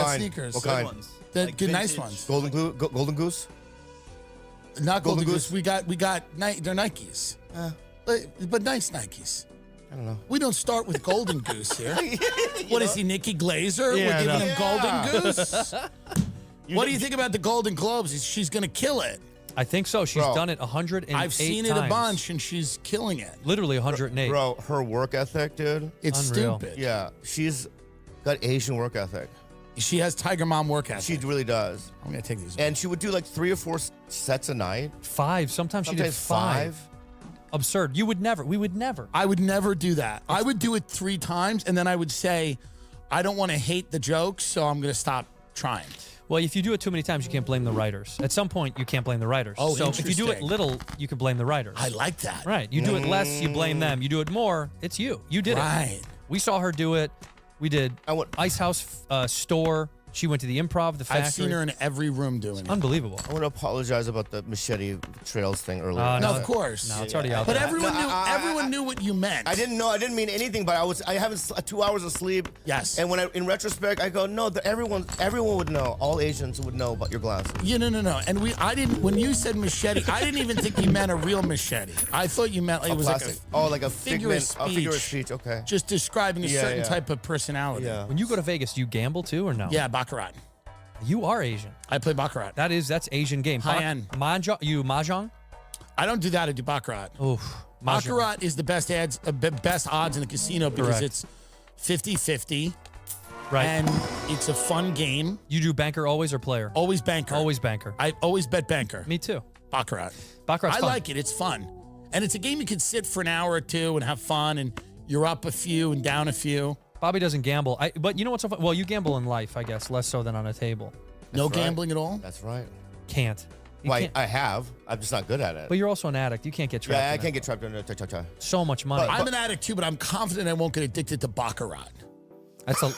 kind? sneakers. What Good kind? ones. The Like good, nice vintage. ones. Golden Goose? Not Golden Golden Goose. Goose? We got they're Nikes. But nice Nikes. I don't know. We don't start with Golden Goose here. What is he, Nikki Glazer? Yeah, We're giving him yeah. Golden Goose? What do you think about the Golden Globes? She's going to kill it. I think so. She's Bro, done it 108 times. I've seen it a bunch, and she's killing it. Literally 108. Bro, her work ethic, dude. It's Unreal. stupid. Yeah, she's got Asian work ethic. She has Tiger Mom work ethic. She really does. I'm going to take these. And she would do like 3 or 4 sets a night. 5. Sometimes she did Sometimes 5. Absurd. We would never. I would never do that. I would do it 3 times, and then I would say, I don't want to hate the jokes, so I'm going to stop trying. Well, if you do it too many times, you can't blame the writers. At some point, you can't blame the writers. Oh, so if you do it interesting. little, you can blame the writers. I like that. Right. You do it less, you blame them. You do it more, it's you. You did Right. it. We saw her do it. We did I want- Ice House store. She went to the Improv, the factory. I've seen her in every room doing it. Unbelievable. I want to apologize about the machete trails thing earlier. No, No, of course. No, it's already out But there. everyone knew what you meant. I didn't know. I didn't mean anything, but I haven't 2 hours of sleep. Yes. And when in retrospect, I go, no, everyone would know. All Asians would know about your glasses. Yeah, no. And when you said machete, I didn't even think you meant a real machete. I thought you meant like, it was Plastic. like a figure of figment, a figure of speech. Okay. just describing a Yeah, certain yeah. type of personality. Yeah. When you go to Vegas, do you gamble too or no? Yeah, Baccarat. You are Asian. I play Baccarat. That's Asian game. High end. Mahjong? I don't do that. I do Baccarat. Oof. Mahjong. Baccarat is the best odds in the casino because Correct. it's 50-50. Right. And it's a fun game. You do banker always or player? Always banker. Always banker. I always bet banker. Me too. Baccarat. Baccarat's I fun. like it. It's fun. And it's a game you can sit for an hour or two and have fun, and you're up a few and down a few. Bobby doesn't gamble. But you know what's so fun? Well, you gamble in life, I guess, less so than on a table. No right. gambling at all? That's right. Can't. You Well, can't. I have. I'm just not good at it. But you're also an addict. You can't get trapped. Yeah, I in can't it. get trapped in it. So much money. I'm an addict too, but I'm confident I won't get addicted to Baccarat. That's a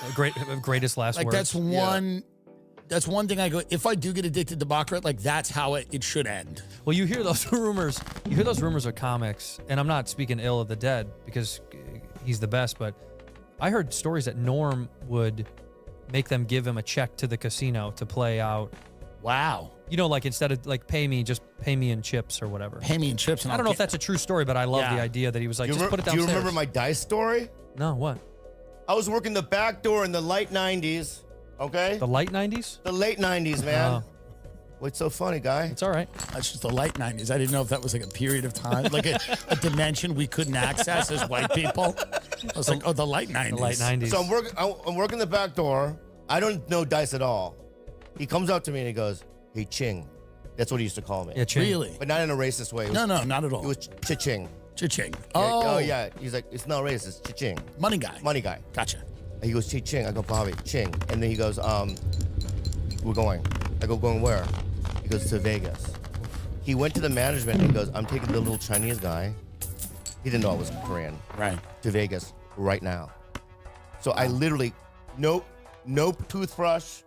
greatest last Like words. that's one thing I go, if I do get addicted to Baccarat, like that's how it should end. Well, you hear those rumors. You hear those rumors of comics, and I'm not speaking ill of the dead because he's the best, but I heard stories that Norm would make them give him a check to the casino to play out. Wow. You know, like instead of like pay me, just pay me in chips or whatever. Pay me in chips. And I don't know if that's a true story, but I love Yeah. the idea that he was like, just put it Do downstairs. you remember my dice story? No, what? I was working the back door in the late 90s. Okay? The late 90s? The late 90s, man. Oh. What's so funny, guy? It's all right. That's just the late 90s. I didn't know if that was like a period of time, like a dimension we couldn't access as white people. I was like, oh, the late 90s. The late 90s. So I'm working the back door. I don't know dice at all. He comes up to me and he goes, "Hey, Ching." That's what he used to call me. Yeah, Ching. Really? But not in a racist way. It was, No, not at all. It was Cha-ching. Cha-ching. Oh, Oh, yeah. He's like, it's not racist. Cha-ching. Money guy. Money guy. Gotcha. And he goes, Ching. I go, Bobby, Ching. And then he goes, we're going. I go, going where? He goes, to Vegas. He went to the management and he goes, I'm taking the little Chinese guy. He didn't know I was Korean. Right. To Vegas right now. So I literally, no toothbrush,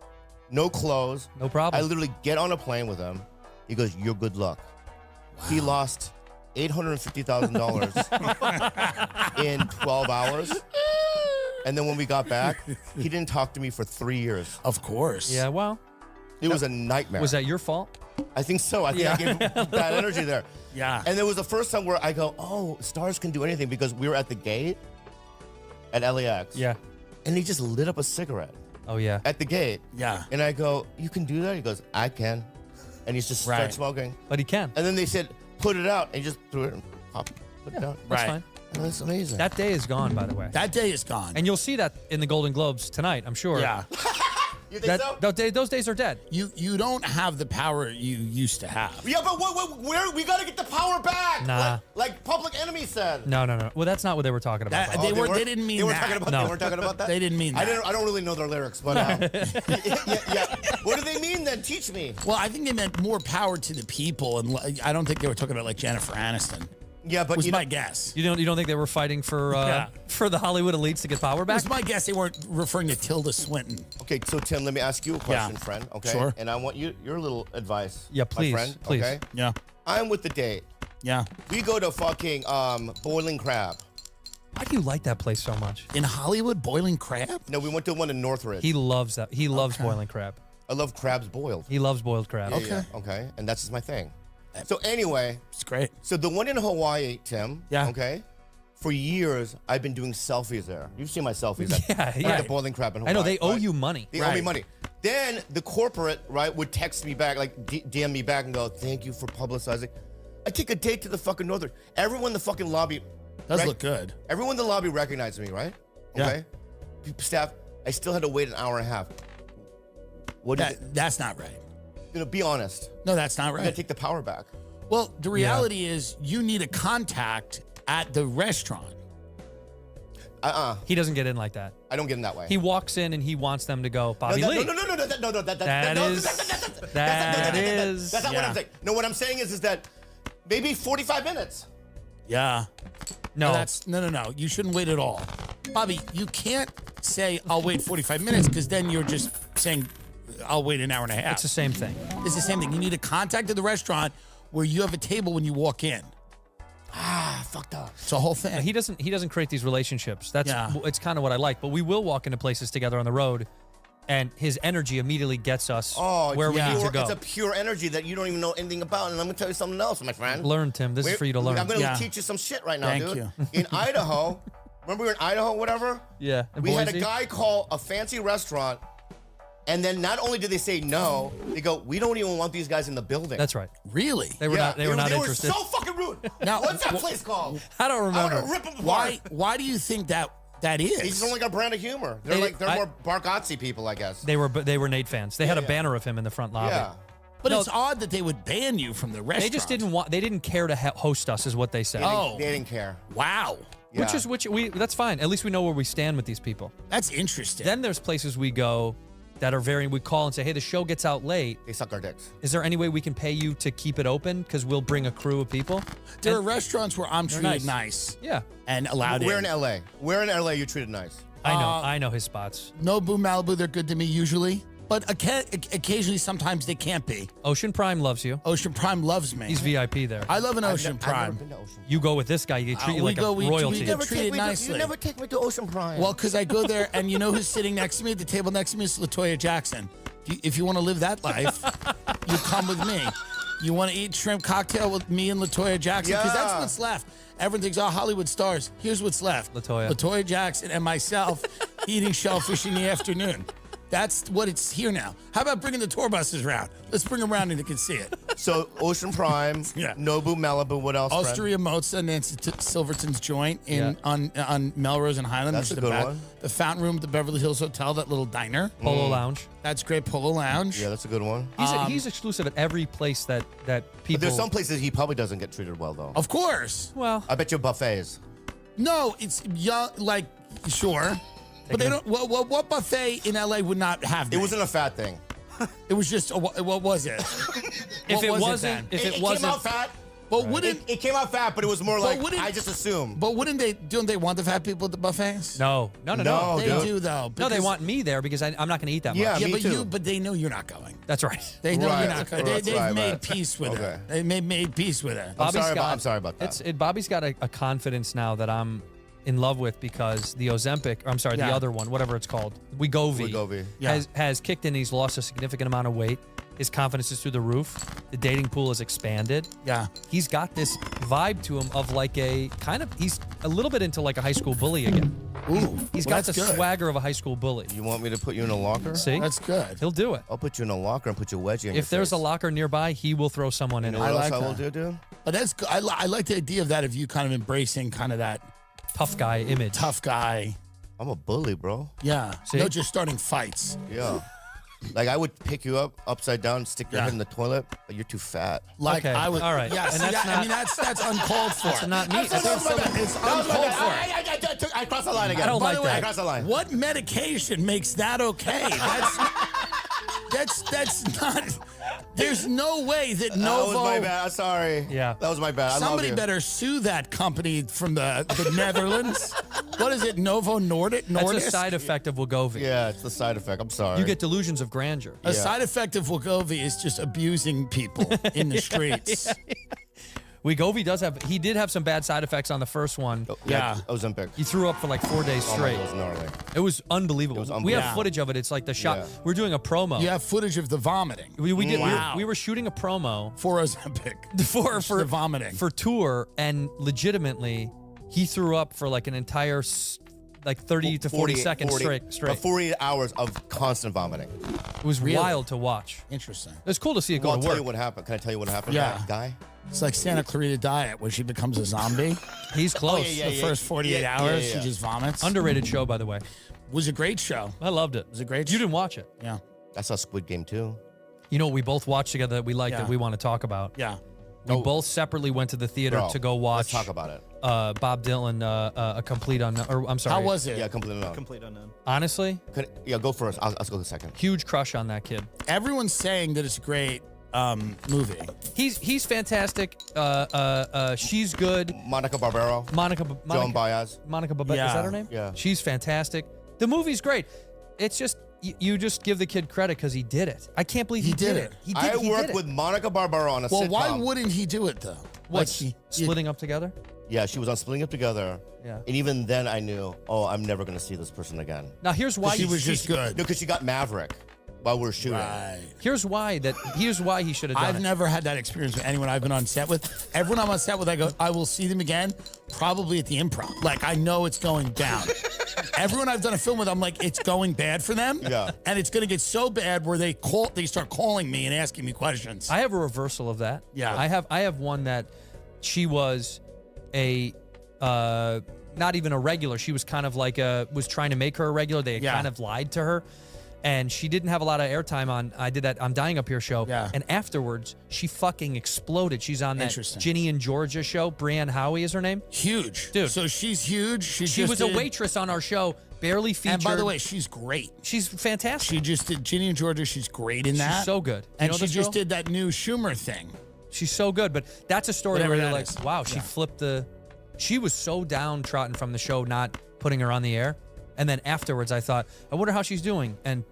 no clothes. No problem. I literally get on a plane with him. He goes, you're good luck. He lost $850,000 in 12 hours. And then when we got back, he didn't talk to me for 3 years. Of course. Yeah, well, It was a nightmare. was that your fault? I think so. I think I gave bad energy there. Yeah. And there was the first time where I go, oh, stars can do anything, because we were at the gate at LAX. Yeah. And he just lit up a cigarette Oh, yeah. at the gate. Yeah. And I go, you can do that? He goes, I can. And he's just Right. started smoking. But he can. And then they said, put it out. And he just threw it and put it down. That's Right. fine. And that's amazing. That day is gone, by the way. That day is gone. And you'll see that in the Golden Globes tonight, I'm sure. Yeah. you think so? Those days are dead. You don't have the power you used to have. Yeah, but where we got to get the power back. Nah. Like Public Enemy said. No. Well, that's not what they were talking about. That- though. they weren't- didn't mean they weren't that. Talking about, No. They weren't talking about that? They didn't mean that. I don't really know their lyrics, but yeah. What do they mean then? Teach me. Well, I think they meant more power to the people, and I don't think they were talking about like Jennifer Aniston. Yeah, but Was you my know, guess. You don't think they were fighting for Yeah. for the Hollywood elites to get power back? Was my guess they weren't referring to Tilda Swinton. okay, so Tim, let me ask you a question, Yeah. friend. Okay, Sure. And I want your little advice. Yeah, please, my friend. please. Okay. Yeah. I'm with the date. Yeah. We go to fucking Boiling Crab. Why do you like that place so much? In Hollywood, boiling crab? No, we went to one in Northridge. He loves that. He loves boiling crab. I love crabs boiled. He loves boiled crab. Yeah, yeah, okay. And that's just my thing. So anyway. It's great. So the one in Hawaii, Tim. Yeah. Okay. For years, I've been doing selfies there. You've seen my selfies. Yeah. The boiling crab in Hawaii. I know they owe right? you money. They owe me money. Then the corporate, right, would text me back, like DM me back and go, thank you for publicizing. I take a date to the fucking Northern. Everyone in the fucking lobby. Does look good. Everyone in the lobby recognized me, right? Okay. Yeah. Staff, I still had to wait an hour and a half. That's not right. Be honest. No, that's not You right. gotta take the power back. Well, the reality is you need a contact at the restaurant. He doesn't get in like that. I don't get in that way. He walks in and he wants them to go, Bobby Lee. No. That's not what I'm saying. No, what I'm saying is that maybe 45 minutes. Yeah. No. No. You shouldn't wait at all. Bobby, you can't say I'll wait 45 minutes because then you're just saying I'll wait an hour and a half. It's the same thing. It's the same thing. You need a contact at the restaurant where you have a table when you walk in. Fucked up. It's a whole thing. He doesn't create these relationships. It's kind of what I like. But we will walk into places together on the road, and his energy immediately gets us where we need to go. It's a pure energy that you don't even know anything about. And I'm gonna tell you something else, my friend. Learn, Tim. This is for you to learn. I'm gonna teach you some shit right now, Thank dude. you. In Idaho, remember we were in Idaho, whatever? Yeah. We had a guy call a fancy restaurant, and then not only did they say no, they go, we don't even want these guys in the building. That's right. Really? They were not interested. They were so fucking rude. Now, what's that place called? I don't remember. I want to rip them apart. Why do you think that is? They just don't like our brand of humor. They're more Bargatze people, I guess. They were Nate fans. They had a banner of him in the front lobby. Yeah. But it's odd that they would ban you from the restaurant. They just didn't care to host us, is what they said. They didn't care. Wow. Yeah. That's fine. At least we know where we stand with these people. That's interesting. Then there's places we go that are we call and say, hey, the show gets out late. They suck our dicks. Is there any way we can pay you to keep it open? Because we'll bring a crew of people. There are restaurants where I'm treated nice. Yeah. And allowed in. We're in LA. We're in LA. You treated nice. I know his spots. Nobu, Malibu, they're good to me usually. But occasionally, sometimes they can't be. Ocean Prime loves you. Ocean Prime loves me. He's VIP there. I love an Ocean I've never Prime. been to Ocean Prime. You go with this guy, you get treated like a we royalty. get treated nicely. You never take me to Ocean Prime. Well, because I go there, and you know who's sitting next to me? At the table next to me is LaToya Jackson. If you want to live that life, you come with me. You want to eat shrimp cocktail with me and LaToya Jackson? Because that's what's left. Everyone thinks, Hollywood stars. Here's what's left. LaToya Jackson and myself eating shellfish in the afternoon. That's what it's here now. How about bringing the tour buses around? Let's bring them around and they can see it. So Ocean Prime, Nobu, Malibu, what else? Osteria Mozza, Nancy Silverton's joint on Melrose and Highland. That's a good one. The Fountain Room at the Beverly Hills Hotel, that little diner. Polo Lounge. That's great. Polo Lounge. Yeah, that's a good one. He's exclusive at every place that people. But there's some places he probably doesn't get treated well, though. Of course. Well, I bet you buffets. No, it's young, sure. But they don't. What buffet in LA would not have me? It wasn't a fat thing. It was just. What was it? If it wasn't, It came out fat. But wouldn't It came out fat, but it was more like wouldn't- I just assumed. But wouldn't they? Don't they want the fat people at the buffets? No. No, They dude. do though. No, they because- want me there because I'm not going to eat that Yeah, much. Yeah, me but too. but they know you're not going. That's right. They know Right. you're not going. That's They've right, made right. peace with Okay. it. They made peace with it. I'm sorry about that. Bobby's got a confidence now that I'm in love with because the Ozempic, or I'm sorry, the other one, whatever it's called, Wegovy, has kicked in. He's lost a significant amount of weight. His confidence is through the roof. The dating pool has expanded. Yeah. He's got this vibe to him of like he's a little bit into like a high school bully again. Ooh, He's got the swagger of a high school bully. You want me to put you in a locker? See? That's good. He'll do it. I'll put you in a locker and put your wedgie in If there's a face. locker nearby, he will throw someone in You it. know what I else like I will that. do, dude? But that's good. I like the idea of that, of you kind of embracing kind of that Tough guy image. tough guy. I'm a bully, bro. Yeah. See? No, just starting fights. Yeah. Like I would pick you up upside down, stick your head in the toilet, but you're too fat. Like Okay, I would. all right. Yes. And that's I mean, that's uncalled for. That's not me. It's uncalled for. I crossed the line again. I don't By like the way, that. I crossed the line. What medication makes that okay? That's not. There's no way that Novo. That was my bad. I'm sorry. Yeah. That was my bad. I love Somebody you. better sue that company from the Netherlands. What is it? Novo Nordic? That's a Nordisk? side effect of Wegovy. Yeah, it's the side effect. I'm sorry. You get delusions of grandeur. A side effect of Wegovy is just abusing people in the streets. He did have some bad side effects on the first one. Oh, yeah. Ozempic. He threw up for like 4 days Oh my straight. God, it was gnarly. It was unbelievable. We unbelievable. have footage of it. It's like the shot. Yeah. We're doing a promo. You have footage of the vomiting. We did. Wow. We were shooting a promo For Ozempic. for the vomiting. for tour, and legitimately, he threw up for like an entire like 30 to 40 seconds straight. 48 hours of constant vomiting. It was Really? wild to watch. Interesting. It was cool to see it Well, go I'll to tell work. you what happened. Can I tell you what happened? Yeah. That guy? It's like Santa Clarita Diet, where she becomes a zombie. He's close. yeah, The first 48 Yeah, hours, yeah. she just vomits. Underrated show, by the way. Was a great show. I loved it. Was a great You show. didn't watch it. Yeah. I saw Squid Game too. You know what we both watched together that we liked Yeah. that we want to talk about? Yeah. We both separately went to the theater Bro, to go watch. Let's talk about it. Bob Dylan, a complete unknown. Or I'm sorry. How was it? Yeah, completely not. Complete unknown. Honestly, Yeah, go first. I'll go the second. huge crush on that kid. Everyone's saying that it's a great movie. He's fantastic. She's good. Monica Barbero. Joan Baez. Monica Babette, is Yeah. that her name? Yeah. She's fantastic. The movie's great. It's just you just give the kid credit because he did it. I can't believe he did it. He did. I he worked did it. with Monica Barbero on a Well, sitcom. why wouldn't he do it though? What's Like, splitting up together? Yeah, she was on Splitting Up Together. Yeah. And even then I knew, I'm never going to see this person again. Now here's why she was just good. No, because she got Maverick while we were shooting. Right. Here's why he should have done I've it. never had that experience with anyone I've been on set with. Everyone I'm on set with, I go, I will see them again, probably at the Improv. Like, I know it's going down. Everyone I've done a film with, I'm like, it's going bad for them. Yeah. And it's going to get so bad where they start calling me and asking me questions. I have a reversal of that. Yeah. I have one that she was a not even a regular. She was kind of like was trying to make her a regular. They had Yeah. kind of lied to her. And she didn't have a lot of airtime on I did that I'm Dying Up Here show. Yeah. And afterwards, she fucking exploded. She's on that Interesting. Ginny and Georgia show. Brianne Howie is her name. Huge. Dude. So she's huge. She was a waitress on our show, barely featured. And by the way, she's great. she's fantastic. She just did Ginny and Georgia. She's great in that. She's so good. You And know she this just girl? did that new Schumer thing. She's so good, but that's a story Whatever where you're that like, is. wow, she Yeah. flipped the. She was so downtrodden from the show, not putting her on the air. And then afterwards, I thought, I wonder how she's doing. And,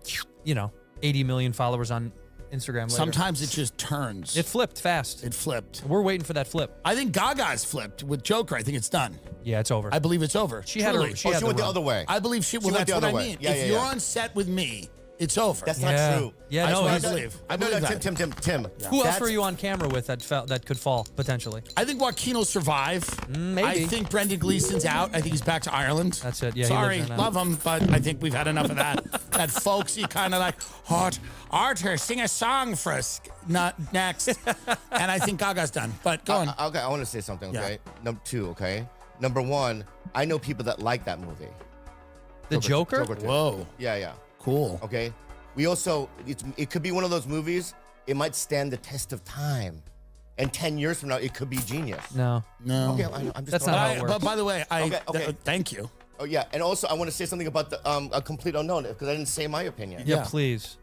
80 million followers on Instagram later. Sometimes it just turns. It flipped fast. It flipped. We're waiting for that flip. I think Gaga's flipped with Joker. I think it's done. Yeah, it's over. I believe it's over. She had Truly. her. She went the run. other way. I believe she. Well, went that's the what I other way. mean. Yeah, if yeah, you're yeah. on set with me, it's over. That's Yeah. not true. Yeah, That's no, what I it's- believe. I No, believe no, that. Tim. Who else That's- were you on camera with that could fall potentially? I think Joaquin will survive. Maybe. I think Brendan Gleeson's out. I think he's back to Ireland. That's it. Yeah, he Sorry, lives there now. love him, but I think we've had enough of that. That folksy kind of like, Arthur, sing a song for us. Not next. And I think Gaga's done. But go on. Okay, I want to say something, Yeah. okay? Number two, okay? Number one, I know people that like that movie. The Joker? too. Whoa, Yeah. cool. Okay? We also, it could be one of those movies, it might stand the test of time. And 10 years from now, it could be genius. No. No. Okay, I'm just That's throwing not it how out. it works. But by the way, Okay. thank you. Oh, yeah. And also, I want to say something about the A Complete Unknown, because I didn't say my opinion. Yeah, Yeah. please.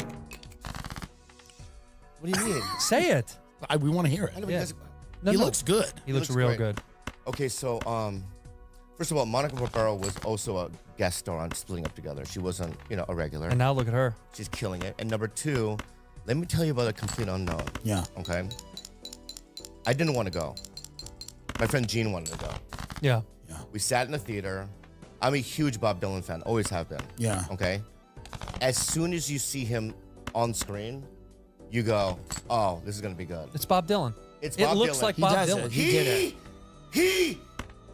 What do you mean? Say it. We want to hear it. I know, Yeah. because- No, He no. looks good. He looks looks real great. good. Okay, so, first of all, Monica Barbero was also a guest star on Splitting Up Together. She wasn't, a regular. And now look at her. She's killing it. And number two, let me tell you about A Complete Unknown. Yeah. Okay? I didn't want to go. My friend Gene wanted to go. Yeah. We sat in the theater. I'm a huge Bob Dylan fan, always have been. Yeah. Okay? As soon as you see him on screen, you go, oh, this is going to be good. It's Bob Dylan. It's It Bob looks Dylan. like He Bob does Dylan. it. He did it. He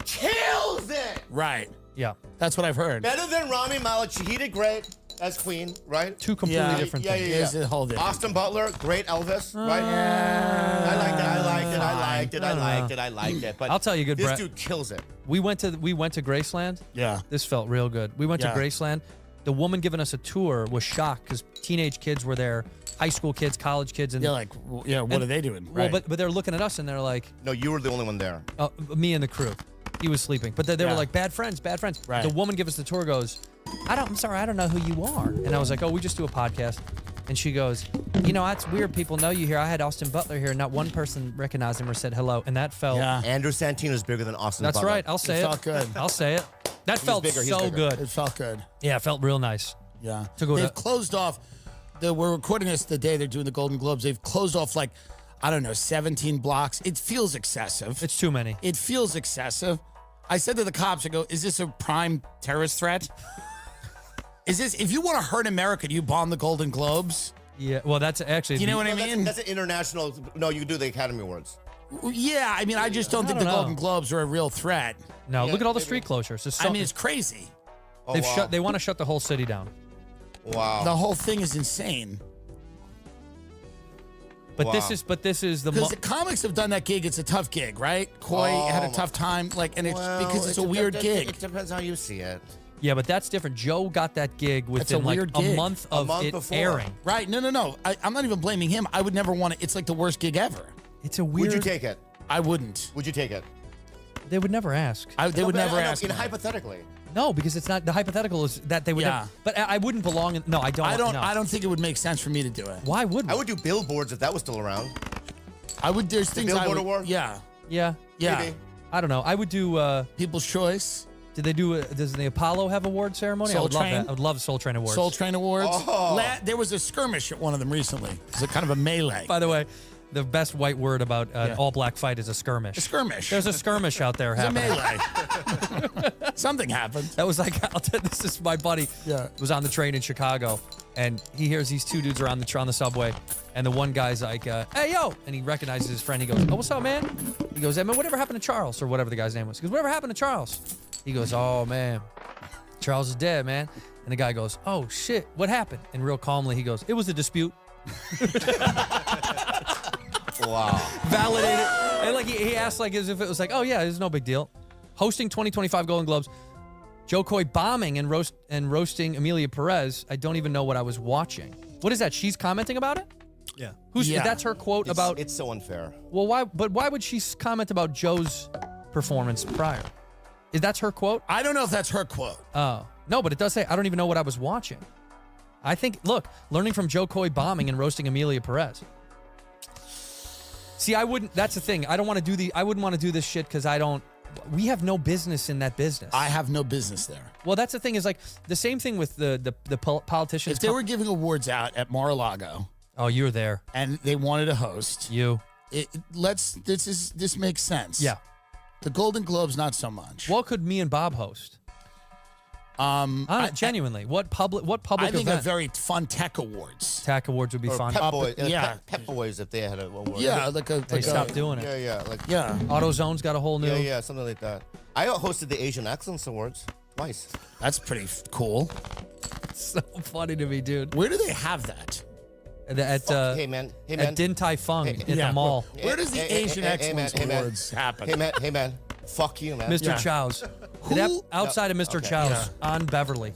kills it. Right. Yeah. That's what I've heard. Better than Rami Malek. He did great as Queen, right? Two completely Yeah. different Yeah, things. yeah, It's yeah. a whole different. Austin Butler, great Elvis, right? I liked it. But I'll tell you, good this Brett. dude kills it. We went to Graceland. Yeah. This felt real good. We went Yeah. to Graceland. The woman giving us a tour was shocked because teenage kids were there, high school kids, college kids, and Yeah, like, what and- are they doing? Well, Right. but they're looking at us and they're like, No, you were the only one there. me and the crew. He was sleeping, but they were Yeah. like bad friends. Right. The woman give us the tour. Goes, I'm sorry, I don't know who you are. And I was like, oh, we just do a podcast. And she goes, that's weird. People know you here. I had Austin Butler here. Not one person recognized him or said hello. And that felt. Yeah. Andrew Santino's bigger than Austin That's Butler. right. I'll say It it. felt good. I'll say it. That felt bigger, he's so bigger. good. It felt good. Yeah, it felt real nice. Yeah. To go They've to- closed off. We're recording this the day they're doing the Golden Globes. They've closed off like I don't know, 17 blocks. It feels excessive. It's too many. It feels excessive. I said to the cops, I go, is this a prime terrorist threat? Is this, if you want to hurt America, do you bomb the Golden Globes? Yeah, well, that's actually. You know what I mean? That's an international. No, you do the Academy Awards. Yeah, I mean, I just don't think don't the know. Golden Globes are a real threat. No, Yeah, look at all the maybe. street closures. It's I mean, it's crazy. Oh, they've wow. shut. They want to shut the whole city down. Wow. The whole thing is insane. But Wow. this is the. Because the comics have done that gig. It's a tough gig, right? Coy had a tough time, and it's because it's a weird gig. It depends how you see it. Yeah, but that's different. Joe got that gig within like weird a gig. month of month it before. airing. Right? No. I'm not even blaming him. I would never want it. It's like the worst gig ever. It's a weird. Would you take it? I wouldn't. Would you take it? They would never ask. They would No, but never I know, ask. You know, me. hypothetically. No, because it's not the hypothetical is that they would. Yeah. Never, but I wouldn't belong in. No, I don't. No. I don't think it would make sense for me to do it. Why would we? I would do billboards if that was still around. I would. There's things I Billboard would. Award? Yeah. Yeah. Yeah. Maybe. I don't know. I would do. People's Choice, Did they do? Does the Apollo have award ceremony? I Soul would Train? love that. I would love Soul Train awards. Soul Train Awards. Oh. There was a skirmish at one of them recently. It was a kind of a melee. By the way, the best white word about an Yeah. all-black fight is a skirmish. A skirmish. There's a skirmish out there It was a happening. melee. Something happened. That was like, this is my buddy. Yeah. Was on the train in Chicago, and he hears these two dudes are on the subway, and the one guy's like, "Hey yo," and he recognizes his friend. He goes, "Oh, what's up, man?" He goes, "Hey man, whatever happened to Charles?" Or whatever the guy's name was. He goes, "Whatever happened to Charles?" He goes, "Oh man, Charles is dead, man." And the guy goes, "Oh shit, what happened?" And real calmly, he goes, "It was a dispute." Wow. Validated. And like he asked like as if it was like, oh yeah, it's no big deal. Hosting 2025 Golden Globes, Joe Coy bombing and roasting Amelia Perez. I don't even know what I was watching. What is that? She's commenting about it? Yeah. Yeah. That's her quote about. It's so unfair. Well, why? But why would she comment about Joe's performance prior? That's her quote? I don't know if that's her quote. Oh no, but it does say I don't even know what I was watching. I think look, learning from Joe Coy bombing and roasting Amelia Perez. See, I wouldn't. That's the thing. I don't want to do I wouldn't want to do this shit because I don't. We have no business in that business. I have no business there. Well, that's the thing. Is like the same thing with the politicians. If they were giving awards out at Mar-a-Lago Oh, you were there. and they wanted a host, You. this makes sense. Yeah. The Golden Globes, not so much. What could me and Bob host? Genuinely, what public I think event? a very fun tech awards. TAC Awards would be Or fun. Pep Boys. yeah. Pep Boys if they had a award. Yeah, like a They like stopped a, doing it. Yeah, like Yeah, AutoZone's got a whole new. yeah, something like that. I hosted the Asian Excellence Awards twice. that's pretty cool. So funny to me, dude. Where do they have that? Hey man, at Din Tai Fung Hey, at yeah. the mall. Where does the Asian Excellence Awards happen? Hey man, fuck you, man. Mr. Yeah. Chow's. Who- Outside of Mr. Okay. Chow's Yeah. on Beverly.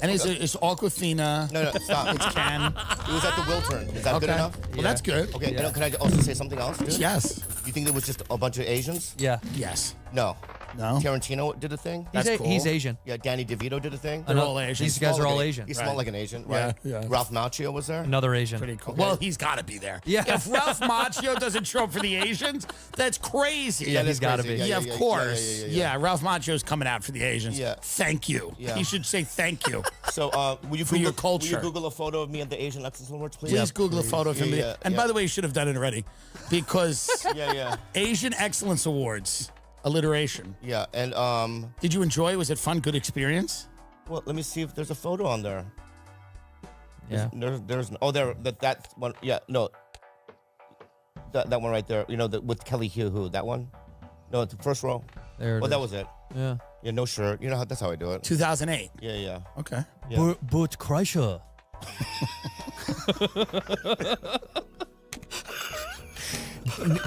And it's Aquafina. No, stop. It's Ken. It was at the Wiltern. Is that good Okay. enough? Well, that's good. Okay, Yeah. and can I also say something else, dude? Yes. You think there was just a bunch of Asians? Yeah. Yes. No. No. Tarantino did a thing. That's cool. He's Asian. Yeah, Danny DeVito did a thing. They're all Asian. These guys Smelled are like all an- Asian. He smelled Right. like an Asian, Yeah, right? yeah. Ralph Macchio was there. Another Asian. Pretty cool. Okay. Well, he's got to be there. Yeah. If Ralph Macchio doesn't show up for the Asians, that's crazy. Yeah, that's he's gotta crazy. be. Yeah, of course. Yeah. Ralph Macchio's coming out for the Asians. Yeah. Thank you. Yeah. He should say thank you. So, will you For Google, your culture. Will you Google a photo of me at the Asian Excellence Awards, please? Please Google a photo of him. Yeah, and yeah. by the way, you should have done it already. Because Yeah. Asian Excellence Awards, alliteration. Yeah, and Did you enjoy? Was it fun? Good experience? well, let me see if there's a photo on there. Yeah. There's that one. Yeah, no. That one right there. You know, with Kelly Hu. That one. No, the first row. There it Well, that is. was it. Yeah. Yeah, no shirt. You know that's how I do it. 2008. Yeah. Okay. Yeah. But Kreischer.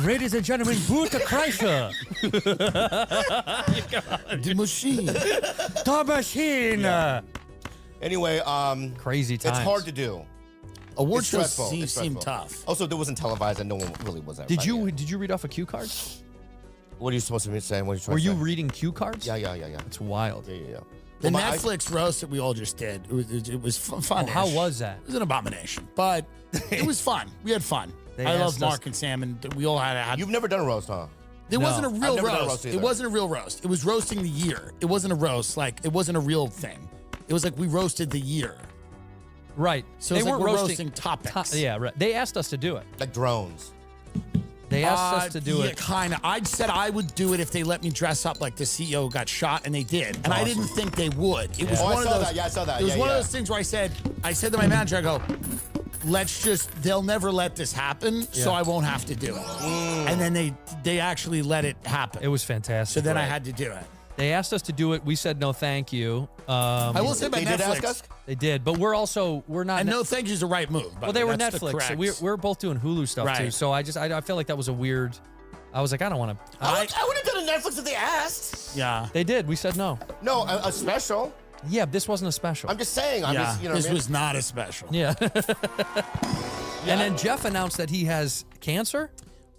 Ladies and gentlemen, Burt Kreischer. The machine. The machine. Anyway, Crazy times. it's hard to do. Award It's shows stressful. It's seem stressful. tough. Also, there wasn't televised, and no one really was there. Did you read off a cue card? What are you supposed to be saying? What are you trying Were to you say? reading cue cards? Yeah. It's wild. Yeah. The Well, Netflix roast that we all just did, it was fun. Oh, how was that? It was an abomination, but it was fun. We had fun. They I love asked Mark us- and Sam, and we all had. You've never done a roast, huh? It No. wasn't a real I've never done a roast. roast It either. wasn't a real roast. It was roasting the year. It wasn't a roast. Like, it wasn't a real thing. It was like we roasted the year. Right. So they it's like weren't we're roasting topics. Yeah, right. They asked us to do it. Like drones. They asked us to do yeah, it. kind of. I said I would do it if they let me dress up like the CEO who got shot, and they did. And I didn't think they would. It was Oh, I one of saw those. that. Yeah, I saw that. It was Yeah, one of yeah. those things where I said to my manager, I go, they'll never let this happen, so Yeah. I won't have to do it. And then they actually let it happen. It was fantastic. So then I had to do it. They asked us to do it. We said no, thank you. I will say about They Netflix. did ask us? They did, but we're not. And no, thank you is the right move. Well, they were Netflix. So we're both doing Hulu stuff too. Right. So I feel like that was a weird. I was like, I don't want to. I would have done a Netflix if they asked. Yeah. They did. We said no. No, a special. Yeah, this wasn't a special. I'm just saying. I'm Yeah. just, you know This what I mean? was not a special. Yeah. And then Jeff announced that he has cancer.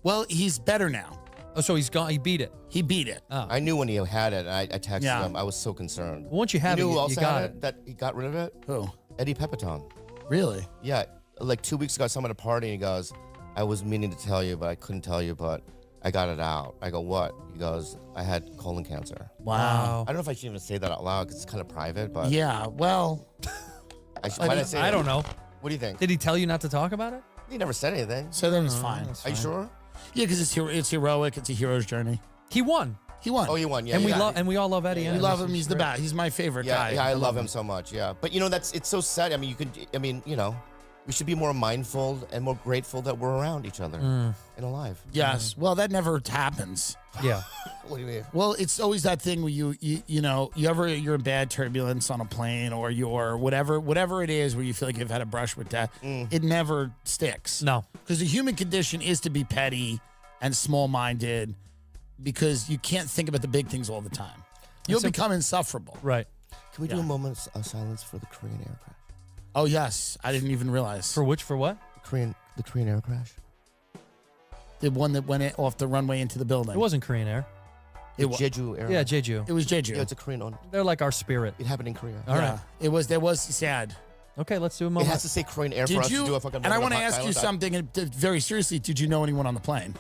Well, he's better now. Oh, so he's gone. He beat it. He beat it. I knew when he had it, and I texted Yeah. him. I was so concerned. Well, once you have You knew it, who you also got had it. That he got rid of it? Who? Eddie Pepitone. Really? Yeah, like 2 weeks ago, I saw him at a party, and he goes, I was meaning to tell you, but I couldn't tell you, but I got it out. I go, what? He goes, I had colon cancer. Wow. I don't know if I should even say that out loud because it's kind of private, but Yeah. Well, why did I say I it? don't know. What do you think? Did he tell you not to talk about it? He never said anything. so then it's fine. Are you sure? Yeah, because it's heroic. It's a hero's journey. He won, He won. Oh, you won. Yeah, and yeah. we all love Eddie. We and love him. He's the best. He's my favorite Yeah, guy. yeah, I love him so much. Yeah, but you know it's so sad. I mean, we should be more mindful and more grateful that we're around each other and alive. Yes. Well, that never happens. Yeah. What do you mean? Well, it's always that thing where you're in bad turbulence on a plane or you're whatever it is where you feel like you've had a brush with death. It never sticks. No. Because the human condition is to be petty and small-minded because you can't think about the big things all the time. You'll become insufferable. Right. Can we do a moment of silence for the Korean air crash? Oh, yes. I didn't even realize. For what? The Korean air crash. The one that went off the runway into the building. It wasn't Korean Air. It was. Jeju air. Yeah, Jeju. It was Jeju. Yeah, it's a Korean one. They're like our spirit. It happened in Korea. All right. It was. That was sad. Okay, let's do a It moment. has to say Korean air for Did us you? to do a fucking. And I moment want of to ask you silence. something and very seriously. Did you know anyone on the plane?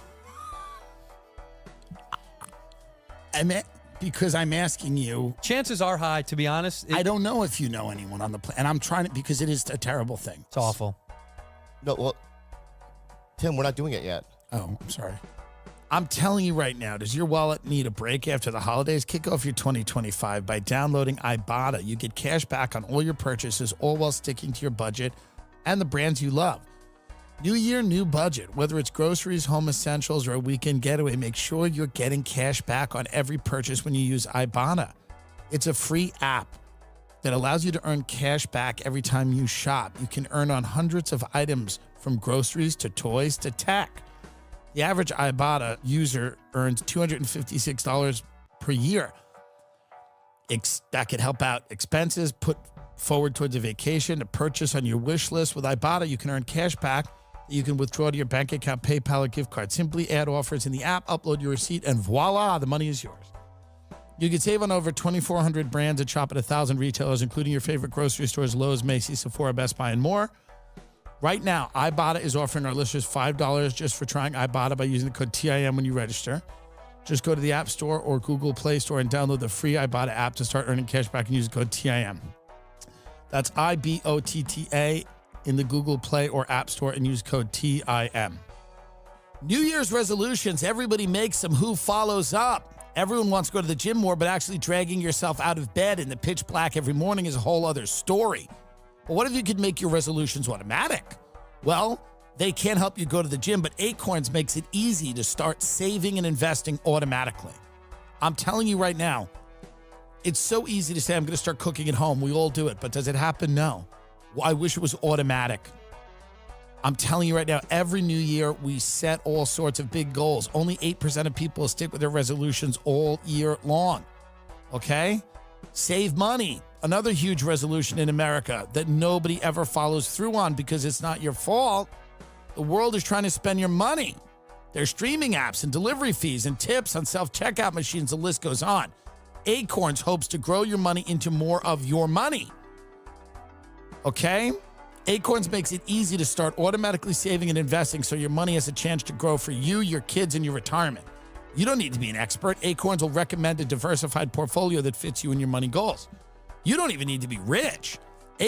Because I'm asking you. Chances are high, to be honest. I don't know if you know anyone on the plane, and I'm trying to because it is a terrible thing. It's awful. No, well, Tim, we're not doing it yet. Oh, I'm sorry. I'm telling you right now, does your wallet need a break after the holidays? Kick off your 2025 by downloading Ibotta. You get cash back on all your purchases, all while sticking to your budget and the brands you love. New year, new budget. Whether it's groceries, home essentials, or a weekend getaway, make sure you're getting cash back on every purchase when you use Ibotta. It's a free app that allows you to earn cash back every time you shop. You can earn on hundreds of items from groceries to toys to tech. The average Ibotta user earns $256 per year. That could help out expenses, put forward towards a vacation, a purchase on your wish list. With Ibotta, you can earn cash back that you can withdraw to your bank account, PayPal, or gift card. Simply add offers in the app, upload your receipt, and voila, the money is yours. You can save on over 2,400 brands and shop at 1,000 retailers, including your favorite grocery stores, Lowe's, Macy's, Sephora, Best Buy, and more. Right now, Ibotta is offering our listeners $5 just for trying Ibotta by using the code TIM when you register. Just go to the App Store or Google Play Store and download the free Ibotta app to start earning cash back and use the code TIM. That's IBOTTA in the Google Play or App Store and use code TIM. New Year's resolutions, everybody makes them. Who follows up? Everyone wants to go to the gym more, but actually dragging yourself out of bed in the pitch black every morning is a whole other story. But what if you could make your resolutions automatic? Well, they can't help you go to the gym, but Acorns makes it easy to start saving and investing automatically. I'm telling you right now, it's so easy to say, I'm going to start cooking at home. We all do it, but does it happen? No. Well, I wish it was automatic. I'm telling you right now, every new year, we set all sorts of big goals. Only 8% of people stick with their resolutions all year long. Okay? Save money. Another huge resolution in America that nobody ever follows through on because it's not your fault. The world is trying to spend your money. There's streaming apps and delivery fees and tips on self-checkout machines. The list goes on. Acorns hopes to grow your money into more of your money. Okay? Acorns makes it easy to start automatically saving and investing so your money has a chance to grow for you, your kids, and your retirement. You don't need to be an expert. Acorns will recommend a diversified portfolio that fits you and your money goals. You don't even need to be rich.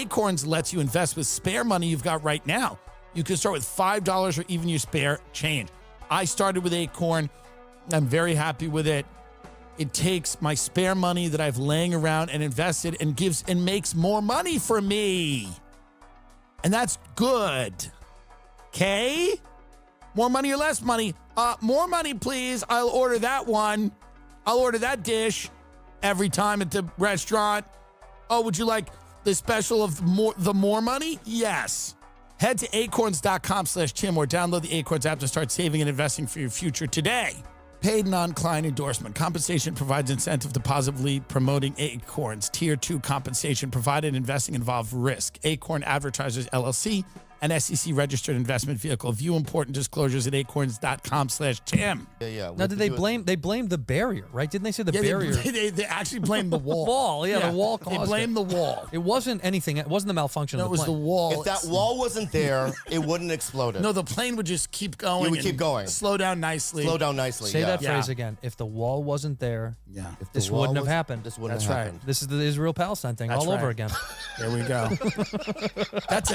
Acorns lets you invest with spare money you've got right now. You can start with $5 or even your spare change. I started with Acorn. I'm very happy with it. It takes my spare money that I've laying around and invested and gives and makes more money for me. And that's good. Okay? More money or less money? More money, please. I'll order that one. I'll order that dish every time at the restaurant. Oh, would you like the special of the more money? Yes. Head to acorns.com/Tim or download the Acorns app to start saving and investing for your future today. Paid non-client endorsement. Compensation provides incentive to positively promoting Acorns. Tier 2 compensation provided investing involved risk. Acorn Advertisers LLC, an SEC-registered investment vehicle. View important disclosures at acorns.com/Tim. Yeah. Now, did they blamed the barrier, right? Didn't they say the barrier? They actually blamed the wall. The wall caused They blamed it. the wall. It wasn't anything. It wasn't the malfunction No, of it the was the plane. wall. If that wall wasn't there, it wouldn't explode. No, the plane would just keep going. It would and keep going. Slow down nicely. Slow down nicely. Say that Yeah. phrase again. If the wall wasn't there, Yeah. If the this wall wouldn't have was- happened. This wouldn't That's have right. happened. This is the Israel-Palestine thing That's all over right. again. There we go. That's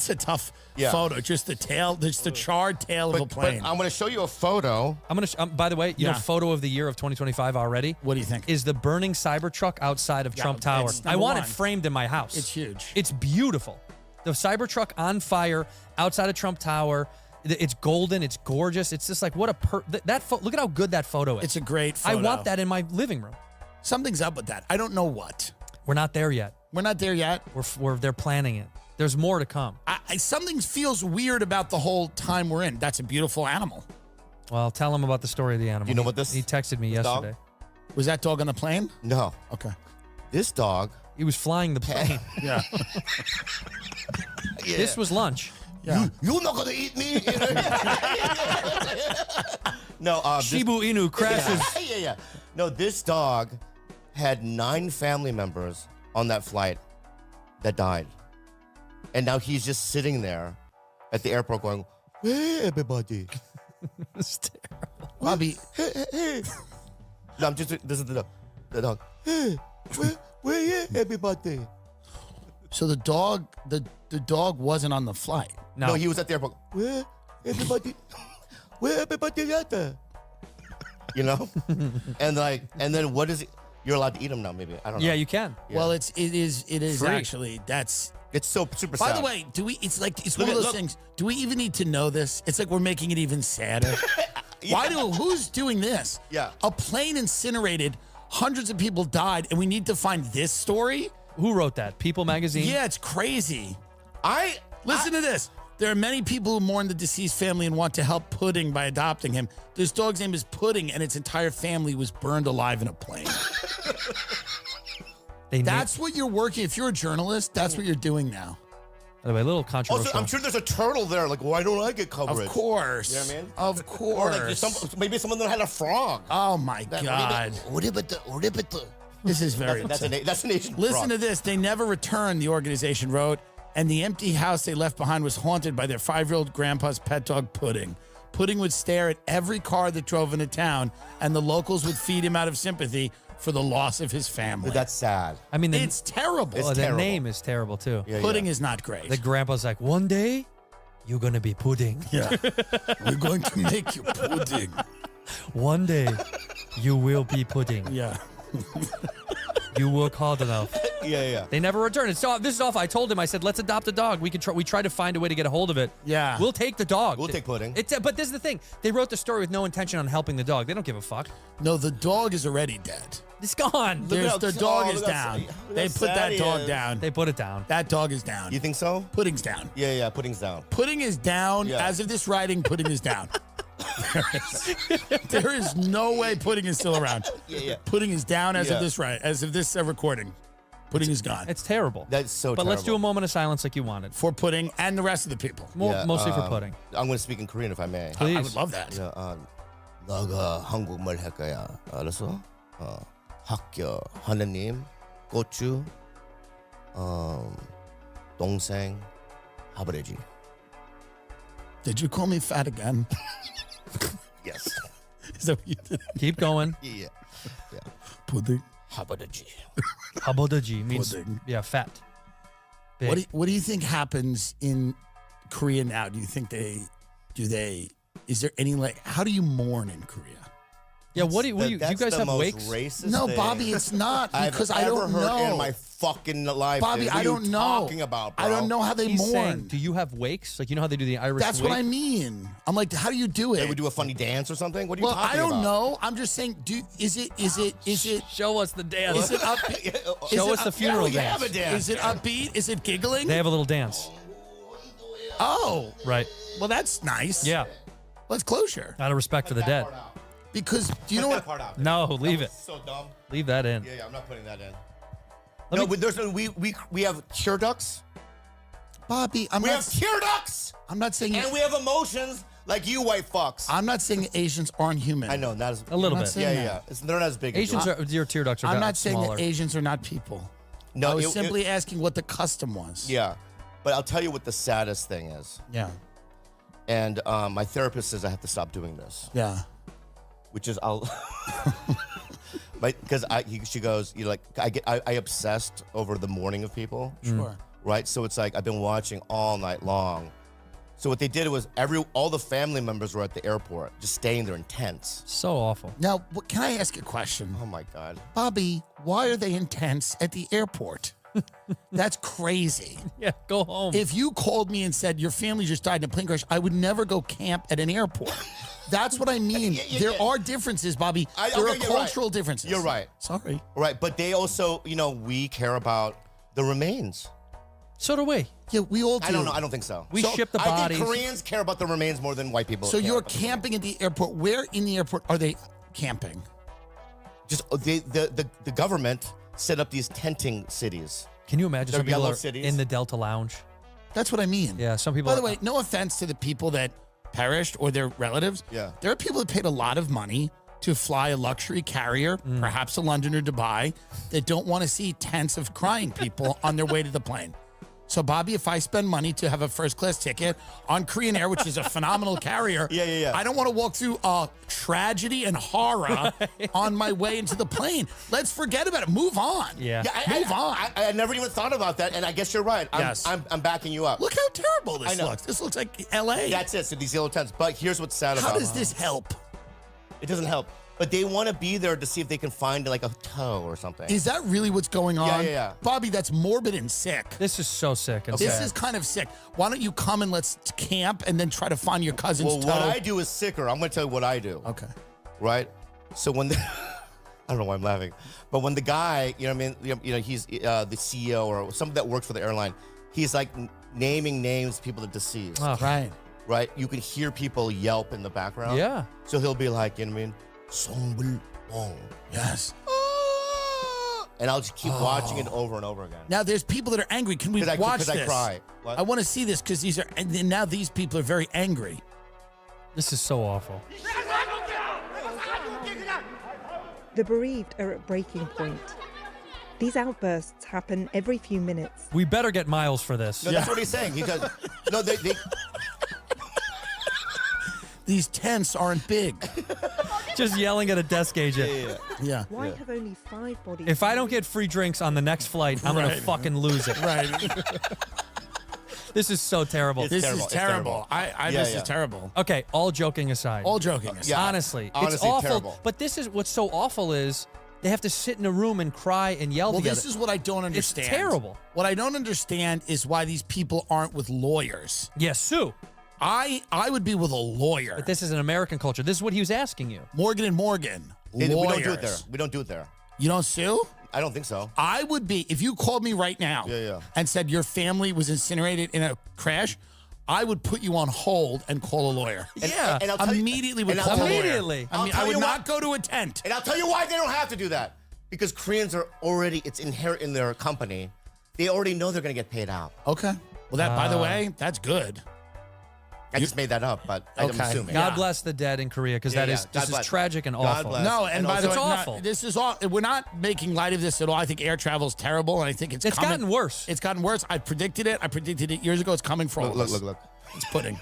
a tough Yeah. photo. Just the tail, just the charred tail of a But plane. I'm going to show you a photo. I'm gonna. By the way, you know, Yeah. photo of the year of 2025 already What do you think? is the burning Cybertruck outside of Yeah, Trump Tower. it's I number want one. it framed in my house. It's huge. It's beautiful. The Cybertruck on fire outside of Trump Tower. It's golden. It's gorgeous. It's just like what a look at how good that photo is. It's a great I photo. want that in my living room. Something's up with that. I don't know what. We're not there yet. We're not there yet. They're planning it. There's more to come. Something feels weird about the whole time we're in. That's a beautiful animal. Well, tell him about the story of the animal. You know what this- He texted me this dog? yesterday. Was that dog on the plane? No. Okay. This dog. He was flying the plane. Yeah. This was lunch. Yeah. You're not going to eat me. No. Shibu Inu crashes. Yeah. No, this dog had 9 family members on that flight that died. And now he's just sitting there at the airport going, "Where everybody? It's terrible. Bobby, Hey. No, this is the dog. Hey, where everybody? so the dog wasn't on the flight. No, No, he was at the airport. Where everybody? Where everybody at there? You know? and then what is it? You're allowed to eat them now, maybe. I don't know. Yeah, you can. Yeah. Well, it is Free. actually that's. It's so super By sad. the way, it's one Look of at- those look. things. Do we even need to know this? It's like we're making it even sadder. Who's doing this? Yeah. A plane incinerated, hundreds of people died, and we need to find this story? Who wrote that? People magazine? Yeah, it's crazy. I Listen to this. There are many people who mourn the deceased family and want to help Pudding by adopting him. This dog's name is Pudding, and its entire family was burned alive in a plane. That's what you're working. If you're a journalist, that's what you're doing now. By the way, a little controversial. Also, I'm sure there's a turtle there. Like, why don't I get coverage? Of course. You know what I mean? Of Or course. like maybe some of them had a frog. Oh my God. This is very That's upsetting. that's an Asian Listen frog. to this. They never returned, the organization wrote, and the empty house they left behind was haunted by their 5-year-old grandpa's pet dog, Pudding. Pudding would stare at every car that drove into town, and the locals would feed him out of sympathy for the loss of his family. That's sad. I mean, It's terrible. the terrible. name is terrible too. Yeah, Pudding is not great. The grandpa's like, one day, you're gonna be pudding. Yeah. We're going to make you pudding. One day, you will be pudding. Yeah. You work hard enough. Yeah. They never returned. This is awful. I told him. I said, let's adopt a dog. We tried to find a way to get a hold of it. Yeah. We'll take the dog. We'll take Pudding. But this is the thing. They wrote the story with no intention on helping the dog. They don't give a fuck. No, the dog is already dead. It's gone. Look how- The dog oh, is look how down. sad- look They how put sad that he dog is. down. They put it down. That dog is down. You think so? Pudding's down. Yeah. Pudding's down. Pudding is down. Yeah. As of this writing, Pudding is down. There is no way Pudding is still around. Yeah. Pudding is down as Yeah. of this recording. Pudding is gone. It's terrible. That's so But terrible. let's do a moment of silence like you wanted. For Pudding and the rest of the people. Mostly for pudding. I'm going to speak in Korean if I may. I Please. would love that. Yeah, 너가 한국말 할 거야. 알았어? 학교, 하느님, 고추, 동생, 아버지. Did you call me fat again? Yes. Is that what you did? Keep going. Yeah. Pudding. 아버지. Habodaji means Pudding. yeah, fat. Big. What do you think happens in Korea now? Do you think is there any how do you mourn in Korea? Yeah, what do you That's guys the have most wakes? racist No, thing Bobby, it's not because I've I ever don't heard know. in my fucking life. Bobby, dude. What I are don't you know. talking about, bro? I don't know how they He's mourn. saying, do you have wakes? Like, you know how they do the Irish That's wake? what I mean. I'm like, how do you do it? They would do a funny dance or something. What are you well, talking I don't about? know. I'm just saying. Is it? Show us the dance. Is it upbeat? Show is us it the up- funeral Yeah, we have dance. a dance. Is it upbeat? Is it giggling? They have a little dance. Oh, Right. well, that's nice. Yeah. Let's closure. Out of respect for the dead. Because do you know Cut what? that part out. No, leave it. So dumb. Leave that in. Yeah, I'm not putting that in. Let me- But there's no, we have cure ducts. Bobby, We have cure ducts, I'm not saying. and we have emotions like you white fucks. I'm not saying Asians aren't human. I know, not as A little I'm not bit. saying Yeah, that. yeah. They're not as big. Asians as are, your tear ducts are I'm not saying smaller. that Asians are not people. No, I was simply asking what the custom was. Yeah, but I'll tell you what the saddest thing is. Yeah. And my therapist says I have to stop doing this, Yeah. which is I'll. Because she goes, you know, like I obsessed over the mourning of people. Sure. Right? So it's like I've been watching all night long. So what they did was all the family members were at the airport, just staying there in tents. So awful. Now, can I ask a question? Oh my God. Bobby, why are they in tents at the airport? That's crazy. Yeah, go home. If you called me and said your family just died in a plane crash, I would never go camp at an airport. That's what I mean. There are differences, Bobby. There are you're cultural right. differences. You're right. Sorry. Right, but they also, you know, we care about the remains. So do we. Yeah, we all do. I don't know. I don't think so. We ship the I bodies. think Koreans care about the remains more than white people. So care you're about the camping at the airport. Where in the airport are they camping? Just the government set up these tenting cities. Can you imagine They're some people yellow are cities. in the Delta Lounge? That's what I mean. Yeah, some people By the are- way, no offense to the people that perished or their relatives. Yeah. There are people that paid a lot of money to fly a luxury carrier, perhaps to London or Dubai, that don't want to see tents of crying people on their way to the plane. So, Bobby, if I spend money to have a first-class ticket on Korean Air, which is a phenomenal carrier, Yeah. I don't want to walk through tragedy and horror on my way into the plane. Let's forget about it. Move on. Yeah. Move on. I never even thought about that, and I guess you're right. Yes. I'm backing you up. Look how terrible I this know. looks. This looks like L.A. That's it. So these yellow tents. But here's what's sad about How does this help? It doesn't help. But they want to be there to see if they can find like a toe or something. Is that really what's going on? Yeah. Bobby, that's morbid and sick. This is so sick. And This sad. is kind of sick. Why don't you come and let's camp and then try to find your cousin's Well, toe? what I do is sicker. I'm going to tell you what I do. Okay. Right? So when I don't know why I'm laughing, but when the guy, you know what I mean, you know, he's the CEO or somebody that works for the airline, he's like naming names, people that deceased. Oh, Right. Right? You can hear people yelp in the background. Yeah. So he'll be like, you know what I mean? Songbul Bong. Yes. And I'll just keep watching it over and over again. Now there's people that are angry. Can we 'Cause I- watch 'cause this? I cry. What? I want to see this because these are, and then now these people are very angry. This is so awful. The bereaved are at breaking point. These outbursts happen every few minutes. We better get Miles for this. No, that's what he's saying. He goes, no, they These tents aren't big. Just yelling at a desk agent. Yeah. Why have only 5 bodies? If I don't get free drinks on the next flight, I'm going to Right. fucking lose it. Right. This is so terrible. It's This terrible. is It's terrible. terrible. This Yeah. is terrible. Okay, all joking aside. All joking aside. Yeah. Honestly, it's Honestly, awful. terrible. But this is what's so awful is they have to sit in a room and cry and yell Well, together. this is what I don't understand. terrible. What I don't understand is why these people aren't with lawyers. Yes, sue. I would be with a lawyer. But this is an American culture. This is what he was asking you. Morgan and Morgan. we Lawyers. don't do it there. We don't do it there. You don't sue? I don't think so. I would be, if you called me right now Yeah. and said your family was incinerated in a crash, I would put you on hold and call a lawyer. Yeah. And I'll tell you- Immediately would and I'll call a tell you- lawyer. Immediately. I mean, I'll I tell would you not what- go to a tent. And I'll tell you why they don't have to do that. Because Koreans are already, it's inherent in their company. They already know they're going to get paid out. Okay. Well, that, by the way, that's good. I just made that up, but I'm Okay. assuming. God Yeah. bless the dead in Korea because Yeah, that yeah. is God this is bless. tragic and God awful. bless. No, and by the way, it's not- awful. this is all. We're not making light of this at all. I think air travel is terrible, and I think it's coming. gotten worse. It's gotten worse. I predicted it. I predicted it years ago. It's coming for all of us. Look. It's pudding.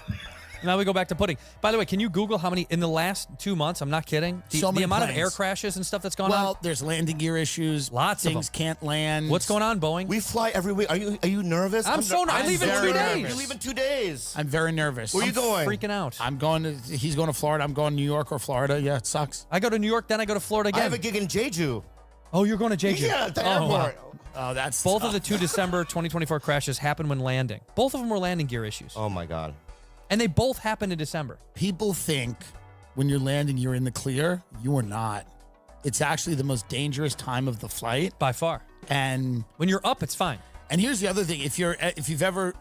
Now we go back to pudding. By the way, can you Google how many in the last 2 months? I'm not kidding. So many the amount planes. of air crashes and stuff that's gone on. Well, there's landing gear issues. Lots of things them. can't land. What's going on, Boeing? We fly every week. Are you nervous? I'm so I leave in very 2 days. nervous. You leave in 2 days. I'm very nervous. Where are you going? Freaking out. He's going to Florida. I'm going to New York or Florida. Yeah, it sucks. I go to New York, then I go to Florida again. I have a gig in Jeju. Oh, you're going to Jeju? Yeah, at the Oh, wow. airport. Oh, that's Both tough. of the 2 December 2024 crashes happened when landing. Both of them were landing gear issues. Oh my God. And they both happened in December. People think when you're landing, you're in the clear. You are not. It's actually the most dangerous time of the flight. By far. And When you're up, it's fine. here's the other thing: if you've ever